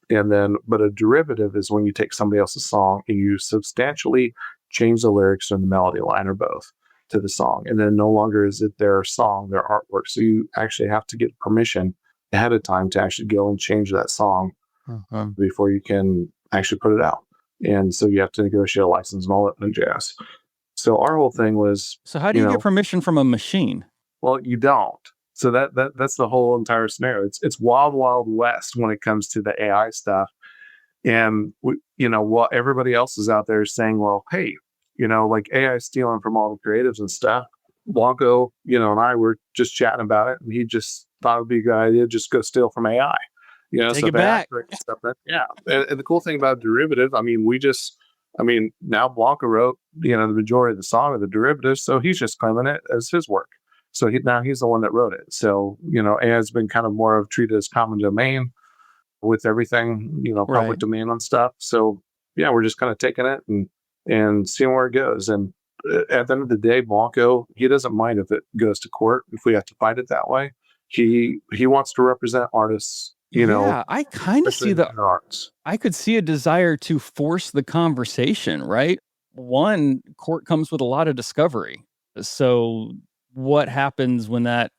But a derivative is when you take somebody else's song and you substantially change the lyrics or the melody line or both to the song. And then no longer is it their song, their artwork. So you actually have to get permission ahead of time to actually go and change that song before you can actually put it out. And so you have to negotiate a license and all that jazz. So our whole thing was... So how do you get permission from a machine? Well, you don't. So that's the whole entire scenario. It's wild, wild west when it comes to the AI stuff. And, while everybody else is out there saying, well, hey, like AI stealing from all the creatives and stuff. Blanco, and I were just chatting about it. And he just thought it would be a good idea, just go steal from AI. Take it back. Stuff and the cool thing about derivative, now Blanco wrote, the majority of the song of the derivative. So he's just claiming it as his work. So he's the one that wrote it. So, AI has been kind of more of treated as common domain with everything, public domain on stuff. So, yeah, we're just kind of taking it and seeing where it goes. And at the end of the day, Blanco, he doesn't mind if it goes to court, if we have to fight it that way. He wants to represent artists, Yeah, I kind of see arts. I could see a desire to force the conversation, right? One, court comes with a lot of discovery. So what happens when that,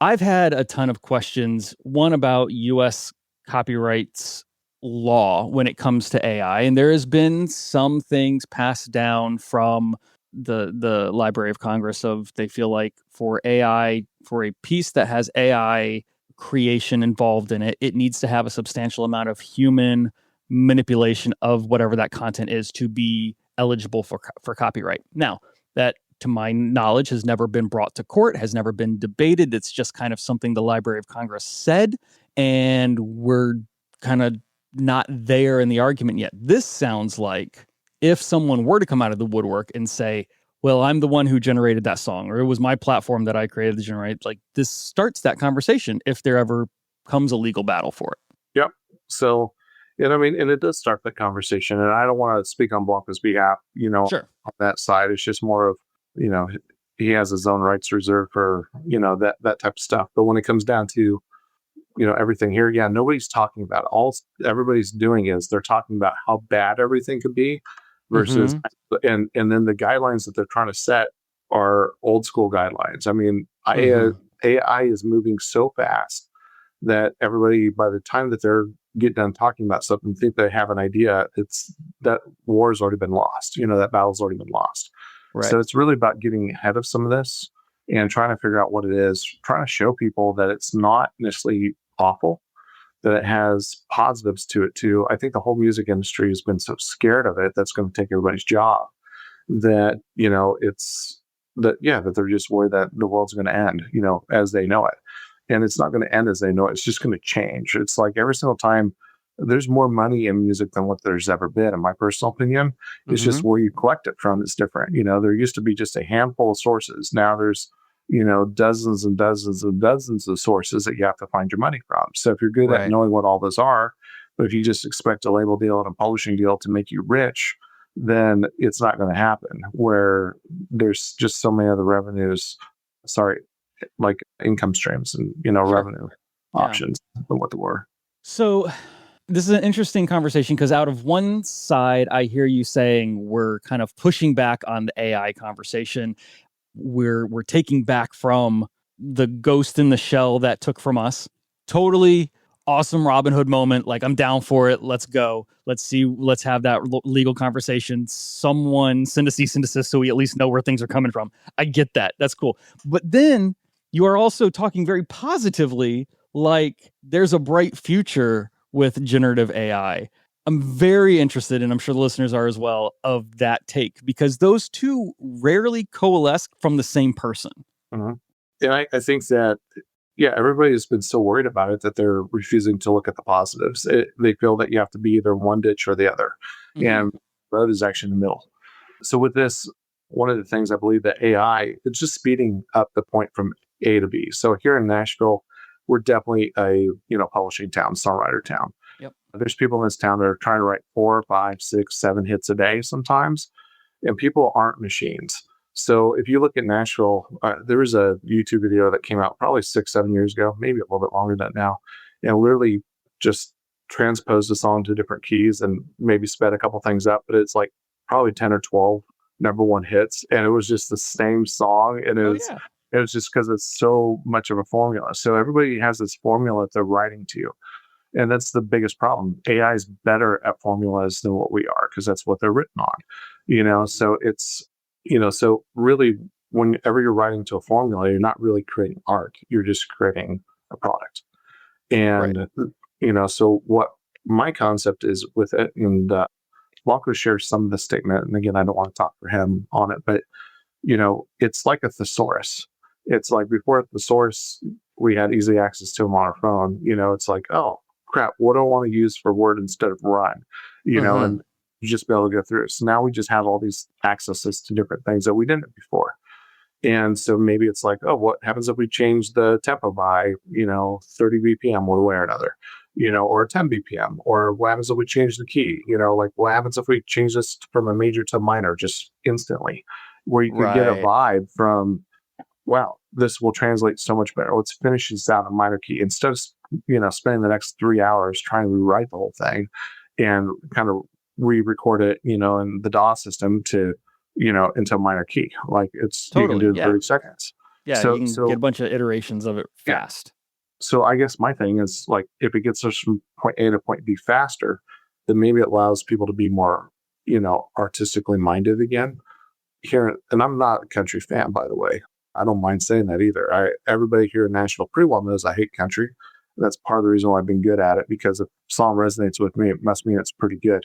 I've had a ton of questions, one about U.S. copyrights law when it comes to AI. And there has been some things passed down from the Library of Congress of, they feel like for AI, for a piece that has AI creation involved in it, it needs to have a substantial amount of human manipulation of whatever that content is to be eligible for copyright. Now, that, to my knowledge, has never been brought to court, has never been debated. It's just kind of something the Library of Congress said, and we're kind of not there in the argument yet. This sounds like if someone were to come out of the woodwork and say, well, I'm the one who generated that song, or it was my platform that I created to generate, like this starts that conversation if there ever comes a legal battle for it. Yep. So, and I mean, and it does start the conversation. And I don't want to speak on Blanco's behalf, Sure. on that side. It's just more of, he has his own rights reserved for, that type of stuff. But when it comes down to, everything here, nobody's talking about it. All everybody's doing is they're talking about how bad everything could be versus, and then the guidelines that they're trying to set are old school guidelines. I mean, AI is moving so fast that everybody, by the time that they're get done talking about something, think they have an idea, it's that war's already been lost. That battle's already been lost. Right. So it's really about getting ahead of some of this and trying to figure out what it is, trying to show people that it's not necessarily awful, that it has positives to it too. I think the whole music industry has been so scared of it that's going to take everybody's job that, that they're just worried that the world's going to end, as they know it. And it's not going to end as they know it. It's just going to change. It's like every single time there's more money in music than what there's ever been, in my personal opinion. It's just where you collect it from is different. There used to be just a handful of sources. Now there's, dozens and dozens and dozens of sources that you have to find your money from. So if you're good at knowing what all those are, but if you just expect a label deal and a publishing deal to make you rich, then it's not going to happen, where there's just so many other like income streams and, revenue options than what there were. So this is an interesting conversation because out of one side, I hear you saying we're kind of pushing back on the AI conversation. We're taking back from the ghost in the shell that took from us. Totally awesome Robin Hood moment. Like, I'm down for it. Let's go. Let's have that legal conversation. Someone send a cease and desist so we at least know where things are coming from. I get that. That's cool. But then you are also talking very positively, like there's a bright future with generative AI. I'm very interested, and I'm sure the listeners are as well, of that take, because those two rarely coalesce from the same person. And I think that, everybody has been so worried about it that they're refusing to look at the positives. They feel that you have to be either one ditch or the other. And the road is actually in the middle. So with this, one of the things I believe that AI, it's just speeding up the point from A to B. So here in Nashville, we're definitely a publishing town, songwriter town. Yep. There's people in this town that are trying to write 4, 5, 6, 7 hits a day sometimes, and people aren't machines. So if you look at Nashville, there was a YouTube video that came out probably 6, 7 years ago, maybe a little bit longer than that now, and literally just transposed a song to different keys and maybe sped a couple things up, but it's like probably 10 or 12 number one hits, and it was just the same song, and it was just because it's so much of a formula. So everybody has this formula that they're writing to, and that's the biggest problem. AI is better at formulas than what we are because that's what they're written on. So it's so really, whenever you're writing to a formula, you're not really creating art. You're just creating a product. And, so what my concept is with it, and Blanco shares some of the statement, and again, I don't want to talk for him on it, but, it's like a thesaurus. It's like before the thesaurus, we had easy access to them on our phone. It's like, oh, crap, what do I want to use for word instead of run? And you just be able to go through it. So now we just have all these accesses to different things that we didn't before. And so maybe it's like, oh, what happens if we change the tempo by, 30 BPM one way or another, or 10 BPM? Or what happens if we change the key? Like what happens if we change this from a major to minor just instantly, where you can get a vibe from, wow, this will translate so much better. Let's finish this out in a minor key instead of, spending the next 3 hours trying to rewrite the whole thing and kind of re-record it, in the DAW system to, into a minor key. Like you can do it in 30 seconds. Yeah, so, you can get a bunch of iterations of it fast. So I guess my thing is, like, if it gets us from point A to point B faster, then maybe it allows people to be more, artistically minded again. Here, and I'm not a country fan, by the way. I don't mind saying that either. Everybody here in Nashville pretty well knows I hate country. That's part of the reason why I've been good at it, because if a song resonates with me, it must mean it's pretty good.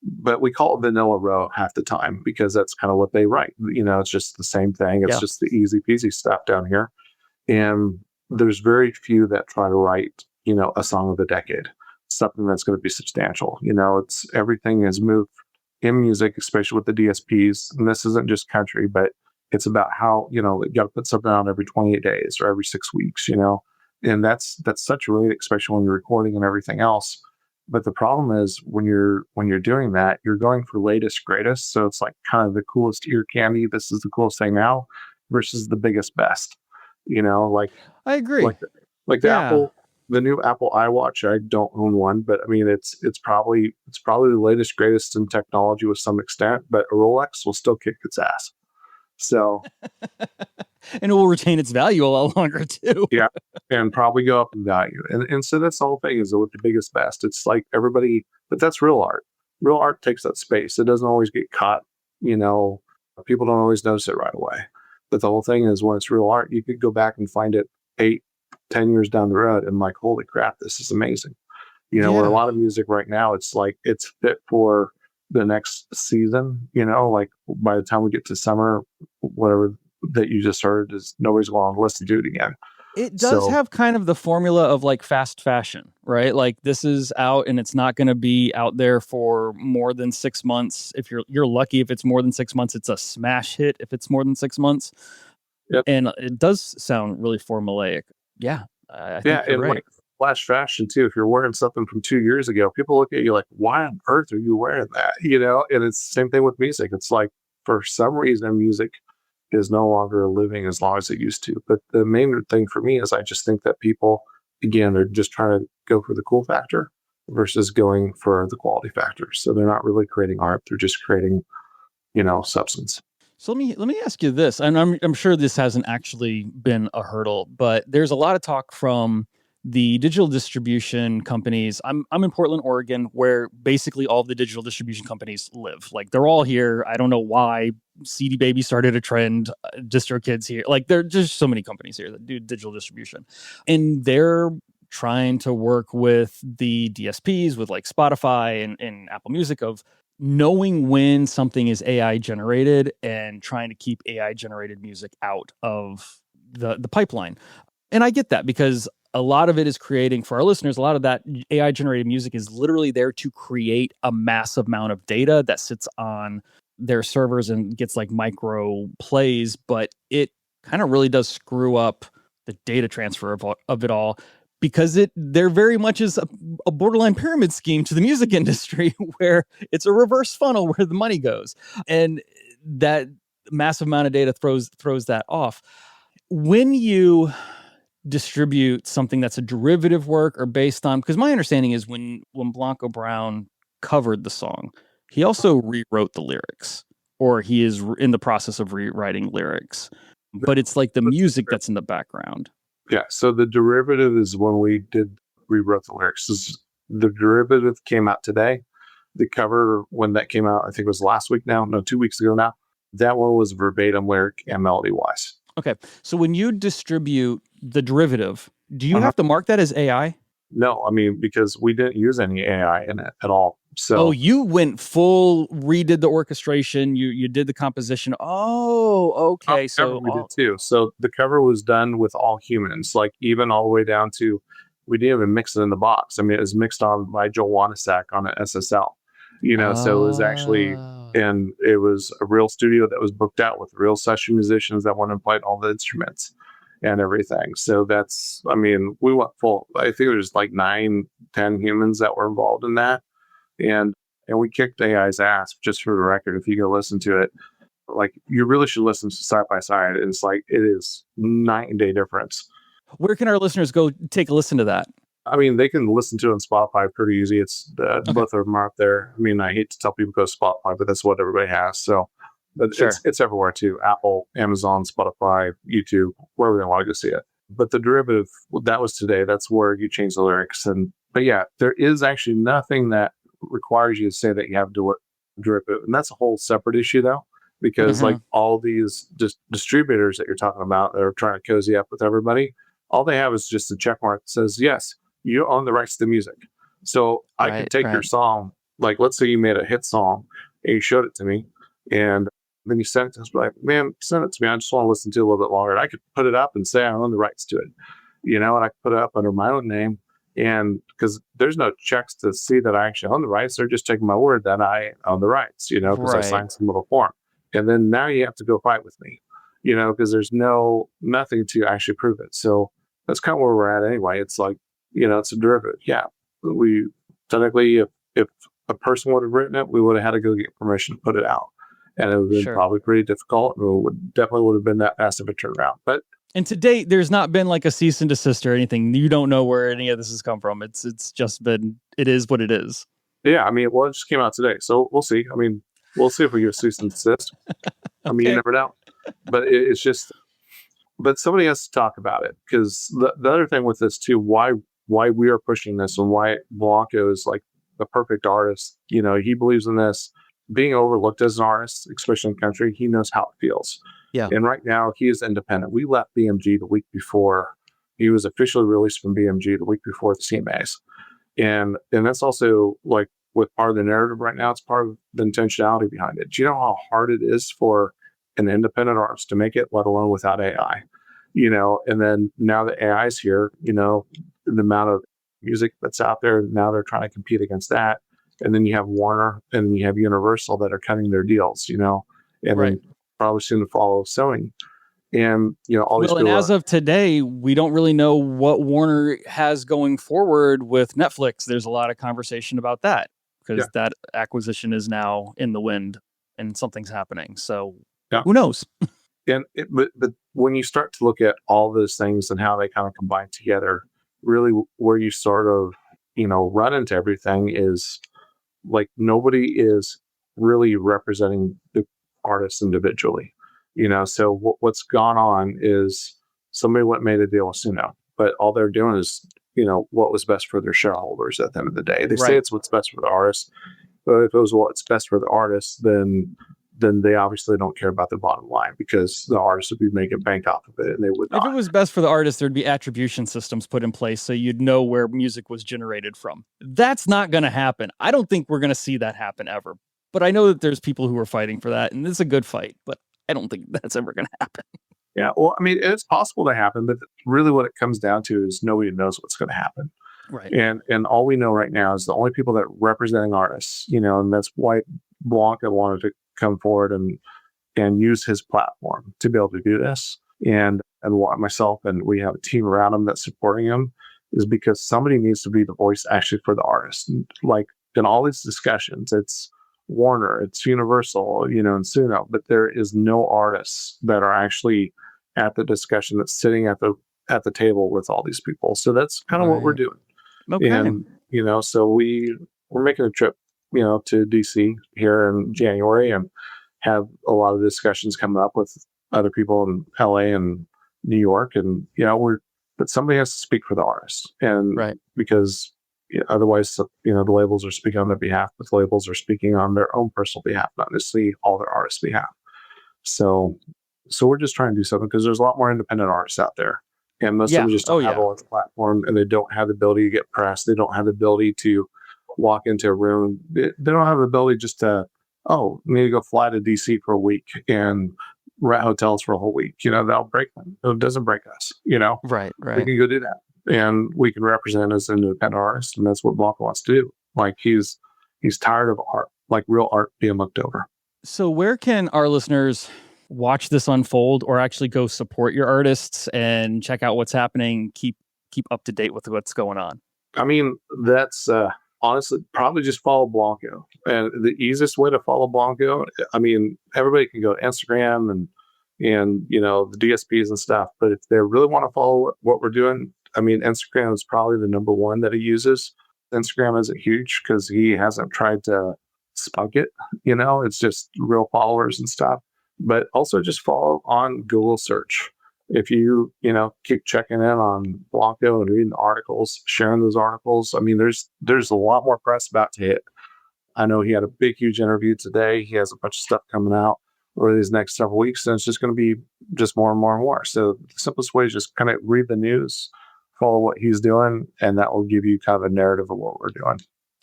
But we call it vanilla row half the time because that's kind of what they write. It's just the same thing. It's just the easy peasy stuff down here. And there's very few that try to write, a song of the decade. something that's going to be substantial. You know, everything has moved in music, especially with the DSPs. And this isn't just country, but it's about how, you know, you got to put something out every 28 days or every 6 weeks, you know, and that's such a rate, especially when you're recording and everything else. But the problem is when you're doing that, you're going for latest, greatest. So it's like kind of the coolest ear candy. This is the coolest thing now versus the biggest, best, you know, like I agree. Like the new Apple iWatch. I don't own one, but I mean, it's probably the latest, greatest in technology with some extent, but a Rolex will still kick its ass. So, and it will retain its value a lot longer too. Yeah, and probably go up in value. And so that's the whole thing is with the biggest, best. It's like everybody, but that's real art. Real art takes that space. It doesn't always get caught. You know, people don't always notice it right away. But the whole thing is when it's real art, you could go back and find it 8-10 years down the road and like, holy crap, this is amazing. You know, where a lot of music right now, it's like it's fit for the next season, you know, like by the time we get to summer, whatever that you just heard is nobody's going to listen to it again. It does have kind of the formula of like fast fashion, right? Like this is out and it's not going to be out there for more than 6 months. If you're lucky, if it's more than 6 months, it's a smash hit. If it's more than 6 months, and it does sound really formulaic. Yeah, I think you're right. Like flash fashion too. If you're wearing something from 2 years ago, people look at you like, "Why on earth are you wearing that?" You know, and it's the same thing with music. It's like for some reason, music is no longer living as long as it used to. But the main thing for me is I just think that people, again, are just trying to go for the cool factor versus going for the quality factor. So they're not really creating art; they're just creating, you know, substance. So let me ask you this, and I'm sure this hasn't actually been a hurdle, but there's a lot of talk from the digital distribution companies. I'm in Portland, Oregon, where basically all the digital distribution companies live. Like they're all here. I don't know why CD Baby started a trend. DistroKid's here. Like there are just so many companies here that do digital distribution, and they're trying to work with the DSPs, with like Spotify and Apple Music, of knowing when something is AI generated and trying to keep AI generated music out of the pipeline. And I get that because a lot of it is creating, for our listeners, a lot of that AI generated music is literally there to create a massive amount of data that sits on their servers and gets like micro plays, but it kind of really does screw up the data transfer of it all, because there very much is a borderline pyramid scheme to the music industry where it's a reverse funnel where the money goes. And that massive amount of data throws that off. When you distribute something that's a derivative work or based on, because my understanding is when Blanco Brown covered the song, he also rewrote the lyrics, or he is in the process of rewriting lyrics, but it's like the music that's in the background. Yeah. So the derivative is when we rewrote the lyrics. The derivative came out today. The cover, when that came out, I think it was last week now. No, 2 weeks ago now. That one was verbatim lyric and melody wise. Okay. So when you distribute the derivative, do you have to mark that as AI? No, I mean, because we didn't use any AI in it at all. So you went full, redid the orchestration, you did the composition. Oh, okay. So we did too. So the cover was done with all humans, like even all the way down to, we didn't even mix it in the box. I mean, it was mixed on by Joe Wanasak on an SSL, you know, so it was actually, and it was a real studio that was booked out with real session musicians that went and played all the instruments and everything. So that's, I mean, we went full. I think there's like 9-10 humans that were involved in that. And we kicked AI's ass, just for the record. If you go listen to it, like you really should listen to Side by Side. It's like, it is night and day difference. Where can our listeners go take a listen to that? I mean, they can listen to it on Spotify pretty easy. It's both of them are up there. I mean, I hate to tell people go to Spotify, but that's what everybody has. So, but it's everywhere too. Apple, Amazon, Spotify, YouTube, wherever they want to go see it. But the derivative, that was today. That's where you change the lyrics. But yeah, there is actually nothing that requires you to say that you have to derivative. And that's a whole separate issue though, because like all these distributors that you're talking about that are trying to cozy up with everybody, all they have is just a check mark that says, yes, you own the rights to the music. So I can take your song, like let's say you made a hit song and you showed it to me, and then you sent it to us, like, man, send it to me. I just want to listen to it a little bit longer. And I could put it up and say I own the rights to it, you know, and I could put it up under my own name And because there's no checks to see that I actually own the rights, they're just taking my word that I own the rights, because I signed some little form. And then now you have to go fight with me, because there's nothing to actually prove it. So that's kind of where we're at anyway. It's like, it's a derivative. Yeah. We technically, if a person would have written it, we would have had to go get permission to put it out. And it would have been probably pretty difficult. It definitely would have been that fast of a turnaround. And to date, there's not been like a cease and desist or anything. You don't know where any of this has come from. It's just been, it is what it is. Yeah, I mean, it just came out today, so we'll see. I mean, we'll see if we get a cease and desist. I mean, you never know. But it's just, but somebody has to talk about it, because the other thing with this too, why we are pushing this and why Blanco is like the perfect artist. He believes in this. Being overlooked as an artist, especially in the country, he knows how it feels. Yeah. And right now he is independent. We left BMG the week before. He was officially released from BMG the week before the CMAs. And that's also like with part of the narrative right now, it's part of the intentionality behind it. Do you know how hard it is for an independent artist to make it, let alone without AI? And then now that AI is here, the amount of music that's out there, now they're trying to compete against that. And then you have Warner and you have Universal that are cutting their deals, and then probably soon to follow Sony. And, all these and as of today, we don't really know what Warner has going forward with Netflix. There's a lot of conversation about that because that acquisition is now in the wind and something's happening. So who knows? But when you start to look at all those things and how they kind of combine together, really where you sort of, run into everything is like nobody is really representing the artists individually. So what's gone on is somebody went and made a deal with Suno, but all they're doing is, what was best for their shareholders at the end of the day. They say it's what's best for the artist, but if it was what's best for the artist, then they obviously don't care about the bottom line, because the artist would be making bank off of it and they would not. If it was best for the artist, there'd be attribution systems put in place so you'd know where music was generated from. That's not going to happen. I don't think we're going to see that happen ever. But I know that there's people who are fighting for that, and it's a good fight, but I don't think that's ever going to happen. Yeah, well, I mean, it's possible to happen, but really what it comes down to is nobody knows what's going to happen. Right. And all we know right now is the only people that are representing artists, and that's why Blanco wanted to come forward and use his platform to be able to do this. And myself, and we have a team around him that's supporting him, is because somebody needs to be the voice actually for the artist. Like in all these discussions, it's Warner, it's Universal, and Suno, but there is no artists that are actually at the discussion that's sitting at the table with all these people. So that's kind of what we're doing. Okay. And, so we're making a trip, to DC here in January and have a lot of discussions coming up with other people in LA and New York. And, but somebody has to speak for the artists. And because otherwise, the labels are speaking on their behalf, but the labels are speaking on their own personal behalf, not necessarily all their artists' behalf. So we're just trying to do something, because there's a lot more independent artists out there. And most of them just don't have a large platform, and they don't have the ability to get press. They don't have the ability to walk into a room. They don't have the ability just to, need to go fly to DC for a week and rent hotels for a whole week. That'll break them. It doesn't break us, Right. We can go do that. And we can represent as an independent artist. And that's what Blanco wants to do. Like he's tired of art, like real art being looked over. So where can our listeners watch this unfold, or actually go support your artists and check out what's happening, keep up to date with what's going on? I mean, that's honestly probably just follow Blanco. And the easiest way to follow Blanco, I mean, everybody can go to Instagram and the DSPs and stuff, but if they really want to follow what we're doing, I mean, Instagram is probably the number one that he uses. Instagram isn't huge because he hasn't tried to spunk it, it's just real followers and stuff. But also just follow on Google search. If you, keep checking in on Blanco and reading articles, sharing those articles, I mean, there's a lot more press about to hit. I know he had a big, huge interview today. He has a bunch of stuff coming out over these next several weeks, and it's just going to be just more and more and more. So the simplest way is just kind of read the news, follow what he's doing, and that will give you kind of a narrative of what we're doing.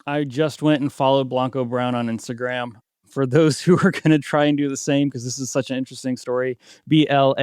I just went and followed Blanco Brown on Instagram. for those who are going to try and do the same, because this is such an interesting story. BlancoBrown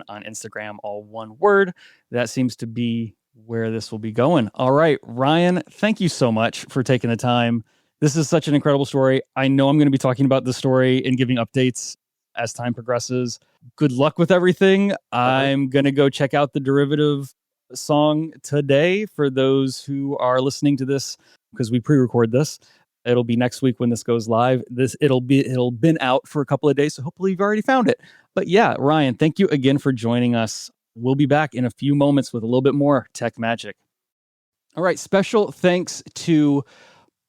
on Instagram, all one word. That seems to be where this will be going. All right, Ryan, thank you so much for taking the time. This is such an incredible story. I know I'm going to be talking about this story and giving updates as time progresses. Good luck with everything. I'm going to go check out the derivative song today for those who are listening to this, because we pre-record this. It'll be next week when this goes live. It'll been out for a couple of days, so hopefully you've already found it. But yeah, Ryan, thank you again for joining us. We'll be back in a few moments with a little bit more tech magic. All right, special thanks to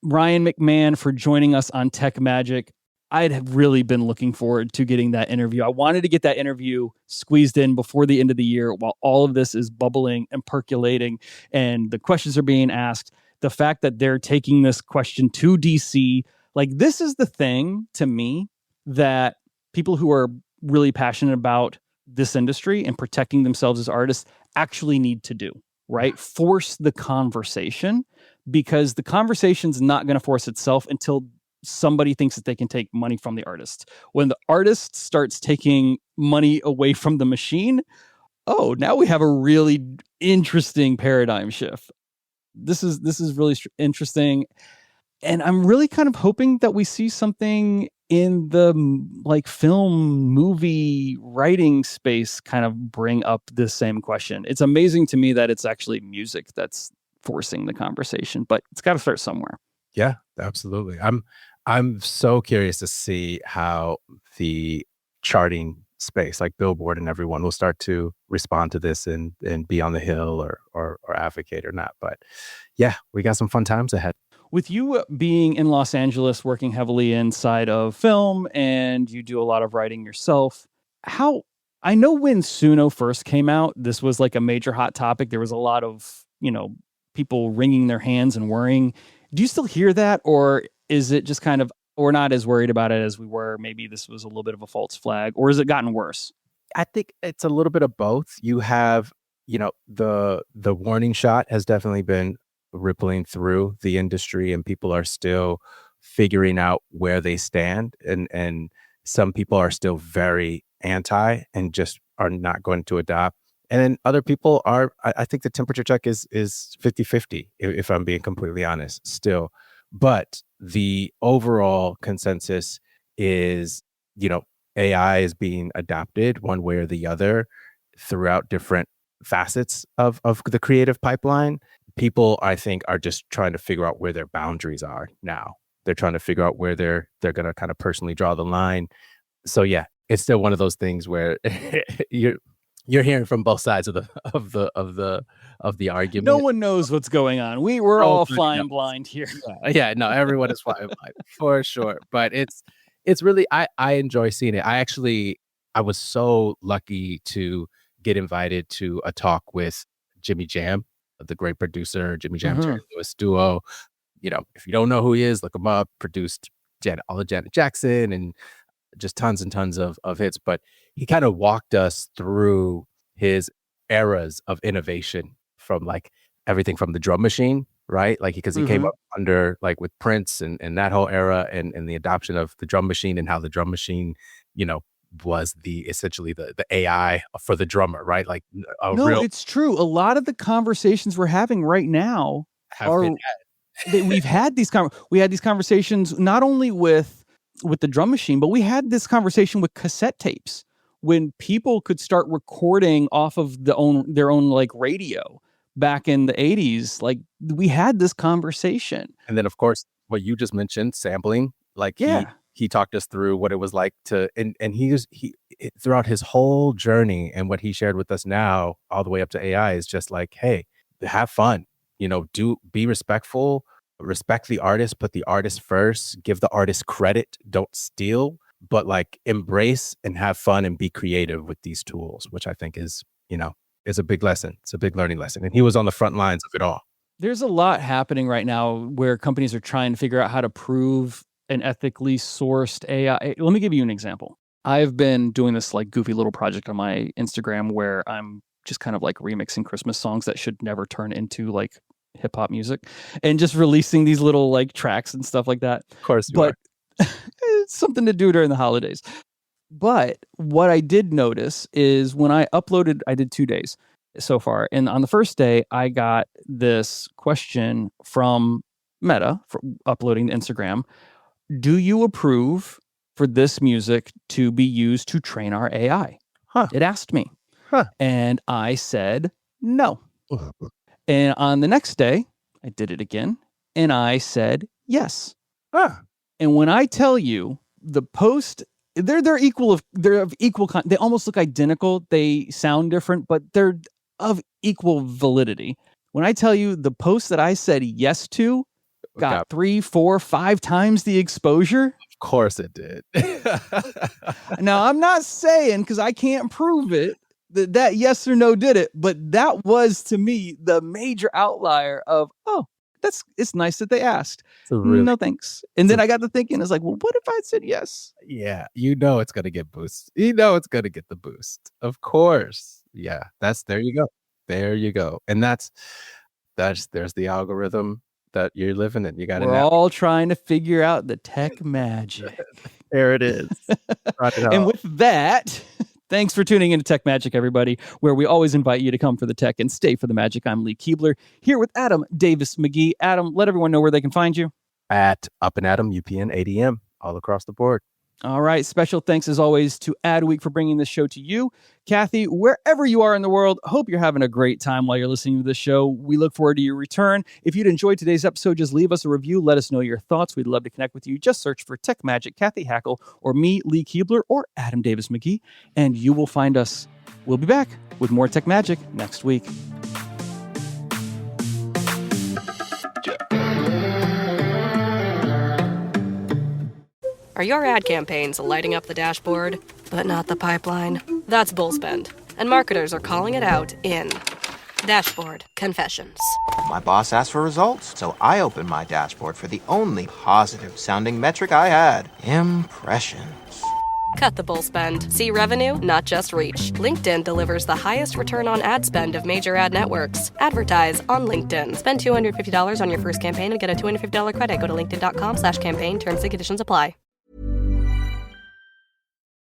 Ryan McMahan for joining us on Tech Magic. I'd have really been looking forward to getting that interview. I wanted to get that interview squeezed in before the end of the year while all of this is bubbling and percolating and the questions are being asked. The fact that they're taking this question to DC, like, this is the thing to me that people who are really passionate about this industry and protecting themselves as artists actually need to do, right? Force the conversation, because the conversation's not going to force itself until somebody thinks that they can take money from the artist. When the artist starts taking money away from the machine, now we have a really interesting paradigm shift. This is really interesting. And I'm really kind of hoping that we see something in the film movie writing space kind of bring up this same question. It's amazing to me that it's actually music that's forcing the conversation, but it's got to start somewhere. Yeah, absolutely. I'm so curious to see how the charting space, like Billboard and everyone, will start to respond to this and be on the hill or advocate or not. But yeah, we got some fun times ahead. With you being in Los Angeles, working heavily inside of film, and you do a lot of writing yourself, I know when Suno first came out, this was like a major hot topic. There was a lot of, people wringing their hands and worrying. Do you still hear that, or is it just kind of, we're not as worried about it as we were? Maybe this was a little bit of a false flag, or has it gotten worse? I think it's a little bit of both. You have, the warning shot has definitely been rippling through the industry, and people are still figuring out where they stand. And some people are still very anti and just are not going to adopt. And then other people are, I think the temperature check is 50-50, if I'm being completely honest still. But the overall consensus is, AI is being adopted one way or the other throughout different facets of the creative pipeline. People, I think, are just trying to figure out where their boundaries are now. They're trying to figure out where they're going to kind of personally draw the line. So yeah, it's still one of those things where you're hearing from both sides of the argument. No one knows what's going on. We're all flying blind here. Yeah, no, everyone is flying blind for sure. But it's really, I enjoy seeing it. I was so lucky to get invited to a talk with Jimmy Jam, the great producer, Jimmy Jam, Terry Lewis duo. If you don't know who he is, look him up. Produced all of Janet Jackson and just tons and tons of hits. But he kind of walked us through his eras of innovation, from like everything from the drum machine, right? Like, because he came up under like with Prince and that whole era and the adoption of the drum machine, and how the drum machine, was essentially the AI for the drummer, right? Like it's true. A lot of the conversations we're having right now we've had these conversations not only with the drum machine, but we had this conversation with cassette tapes, when people could start recording off of their own like radio back in the 80s. Like, we had this conversation. And then of course what you just mentioned, sampling, like he talked us through what it was like to, and he throughout his whole journey, and what he shared with us now all the way up to AI is just like, hey, have fun, be respectful, respect the artist, put the artist first, give the artist credit, don't steal, but like embrace and have fun and be creative with these tools, which I think is a big lesson. It's a big learning lesson. And he was on the front lines of it all. There's a lot happening right now where companies are trying to figure out how to prove an ethically sourced AI. Let me give you an example. I've been doing this like goofy little project on my Instagram where I'm just kind of like remixing Christmas songs that should never turn into like hip hop music and just releasing these little like tracks and stuff like that. Of course, but it's something to do during the holidays. But what I did notice is when I uploaded, I did 2 days so far. And on the first day, I got this question from Meta for uploading to Instagram. Do you approve for this music to be used to train our AI? It asked me. And I said no. And on the next day, I did it again. And I said yes. And when I tell you the post, they're of equal they almost look identical. They sound different, but they're of equal validity. When I tell you the post that I said yes to got 3, 4, 5 times the exposure. Of course it did. Now, I'm not saying, because I can't prove it, that yes or no did it, but that was to me the major outlier of, it's nice that they asked. No thanks. And then I got to thinking, it's like, well, what if I said yes? Yeah, it's going to get boost. It's going to get the boost. Of course. Yeah, there you go. There you go. And there's the algorithm that you're living in. You got to We're all trying to figure out the tech magic. There it is. And with that, thanks for tuning into Tech Magic, everybody, where we always invite you to come for the tech and stay for the magic. I'm Lee Keebler, here with Adam Davis McGee. Adam, let everyone know where they can find you. At Up and Adam, UPN, ADM, all across the board. All right. Special thanks, as always, to Adweek for bringing this show to you. Kathy, wherever you are in the world, hope you're having a great time while you're listening to this show. We look forward to your return. If you'd enjoyed today's episode, just leave us a review. Let us know your thoughts. We'd love to connect with you. Just search for Tech Magic, Kathy Hackle, or me, Lee Keebler, or Adam Davis McGee, and you will find us. We'll be back with more Tech Magic next week. Are your ad campaigns lighting up the dashboard, but not the pipeline? That's bullspend, and marketers are calling it out in Dashboard Confessions. My boss asked for results, so I opened my dashboard for the only positive-sounding metric I had: impressions. Cut the bullspend. See revenue, not just reach. LinkedIn delivers the highest return on ad spend of major ad networks. Advertise on LinkedIn. Spend $250 on your first campaign and get a $250 credit. Go to linkedin.com/campaign. Terms and conditions apply.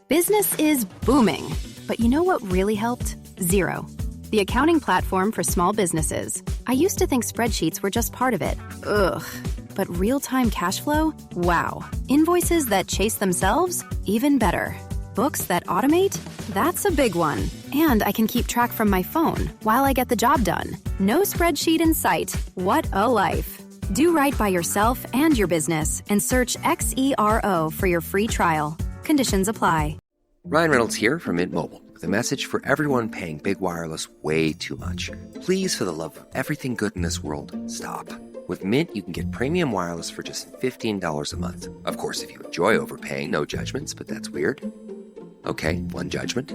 Business is booming. But you know what really helped? Xero, the accounting platform for small businesses. I used to think spreadsheets were just part of it. Ugh. But real-time cash flow? Wow. Invoices that chase themselves? Even better. Books that automate? That's a big one. And I can keep track from my phone while I get the job done. No spreadsheet in sight. What a life. Do right by yourself and your business and search Xero for your free trial. Conditions apply. Ryan Reynolds here from Mint Mobile with a message for everyone paying big wireless way too much. Please, for the love of everything good in this world, stop. With Mint, you can get premium wireless for just $15 a month. Of course, if you enjoy overpaying, no judgments, but that's weird. Okay, one judgment.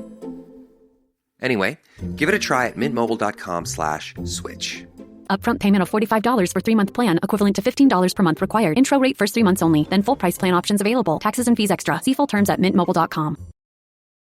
Anyway, give it a try at mintmobile.com/switch. Upfront payment of $45 for 3-month plan, equivalent to $15 per month required. Intro rate first 3 months only, then full price plan options available. Taxes and fees extra. See full terms at mintmobile.com.